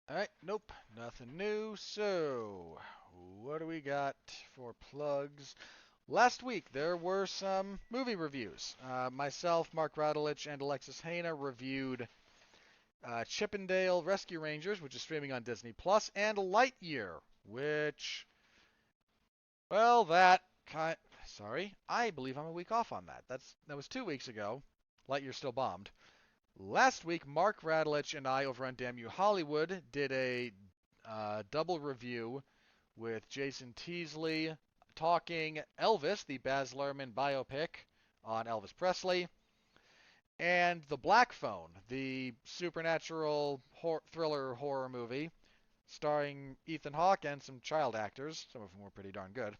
All right, nope, nothing new. So, what do we got for plugs? Last week, there were some movie reviews. Myself, Mark Radulich, and Alexis Haina reviewed Chippendale Rescue Rangers, which is streaming on Disney Plus, and Lightyear, which, well, sorry, I believe I'm a week off on that. That was 2 weeks ago. Lightyear still bombed. Last week, Mark Radulich and I over on Damn You Hollywood did a double review with Jason Teasley talking Elvis, the Baz Luhrmann biopic on Elvis Presley, and The Black Phone, the supernatural thriller horror movie starring Ethan Hawke and some child actors, some of whom were pretty darn good.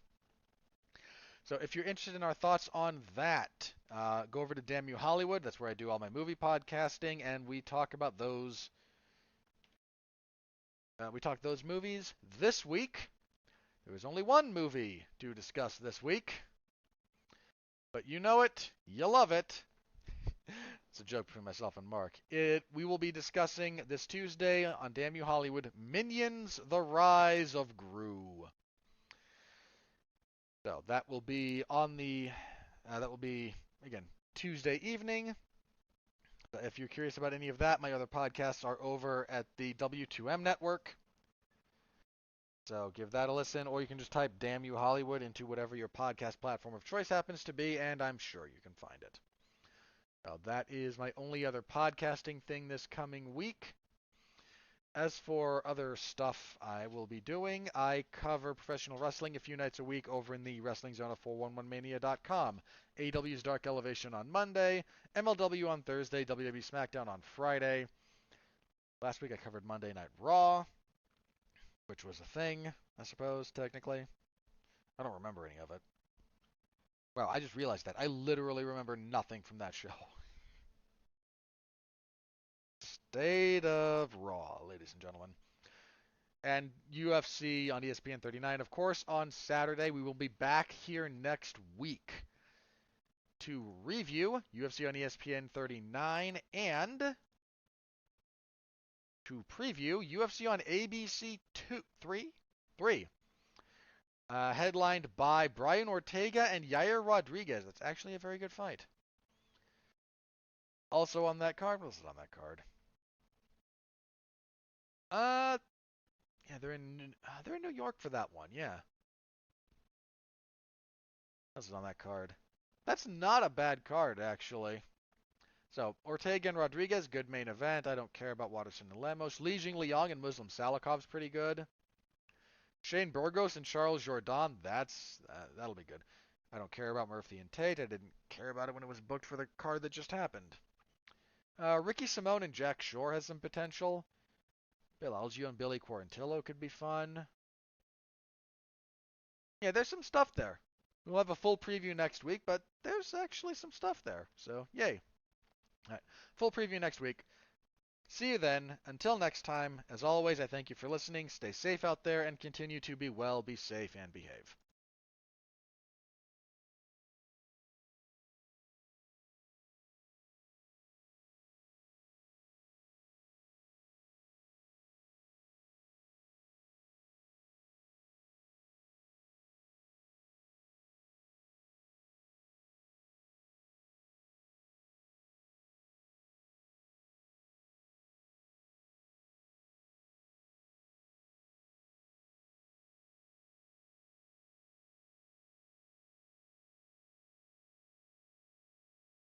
So if you're interested in our thoughts on that, go over to Damn You Hollywood. That's where I do all my movie podcasting, and we talk about those. We talk those movies. This week, there was only one movie to discuss this week, but you know it, you love it. It's a joke between myself and Mark. We will be discussing this Tuesday on Damn You Hollywood, Minions: The Rise of Gru. So that will be again Tuesday evening. If you're curious about any of that, my other podcasts are over at the W2M network. So give that a listen, or you can just type Damn You Hollywood into whatever your podcast platform of choice happens to be, and I'm sure you can find it. Now, that is my only other podcasting thing this coming week. As for other stuff I will be doing, I cover professional wrestling a few nights a week over in the Wrestling Zone of 411mania.com. AEW's Dark Elevation on Monday, MLW on Thursday, WWE SmackDown on Friday. Last week I covered Monday Night Raw, which was a thing, I suppose, technically. I don't remember any of it. Well, I just realized that. I literally remember nothing from that show. State of Raw, ladies and gentlemen. And UFC on ESPN 39, of course, on Saturday. We will be back here next week to review UFC on ESPN 39 and to preview UFC on ABC 3, headlined by Brian Ortega and Yair Rodriguez. That's actually a very good fight. Also on that card, what else is on that card? Yeah, they're in New York for that one. Yeah. What else is on that card? That's not a bad card, actually. So, Ortega and Rodriguez, good main event. I don't care about Waterson and Lemos. Li Jingliang and Muslim Salakov's pretty good. Shane Burgos and Charles Jourdain, that'll be good. I don't care about Murphy and Tate. I didn't care about it when it was booked for the card that just happened. Ricky Simone and Jack Shore has some potential. Bill Algeo and Billy Quarantillo could be fun. Yeah, there's some stuff there. We'll have a full preview next week, but there's actually some stuff there. So, yay. All right, full preview next week. See you then. Until next time, as always, I thank you for listening. Stay safe out there and continue to be well, be safe, and behave.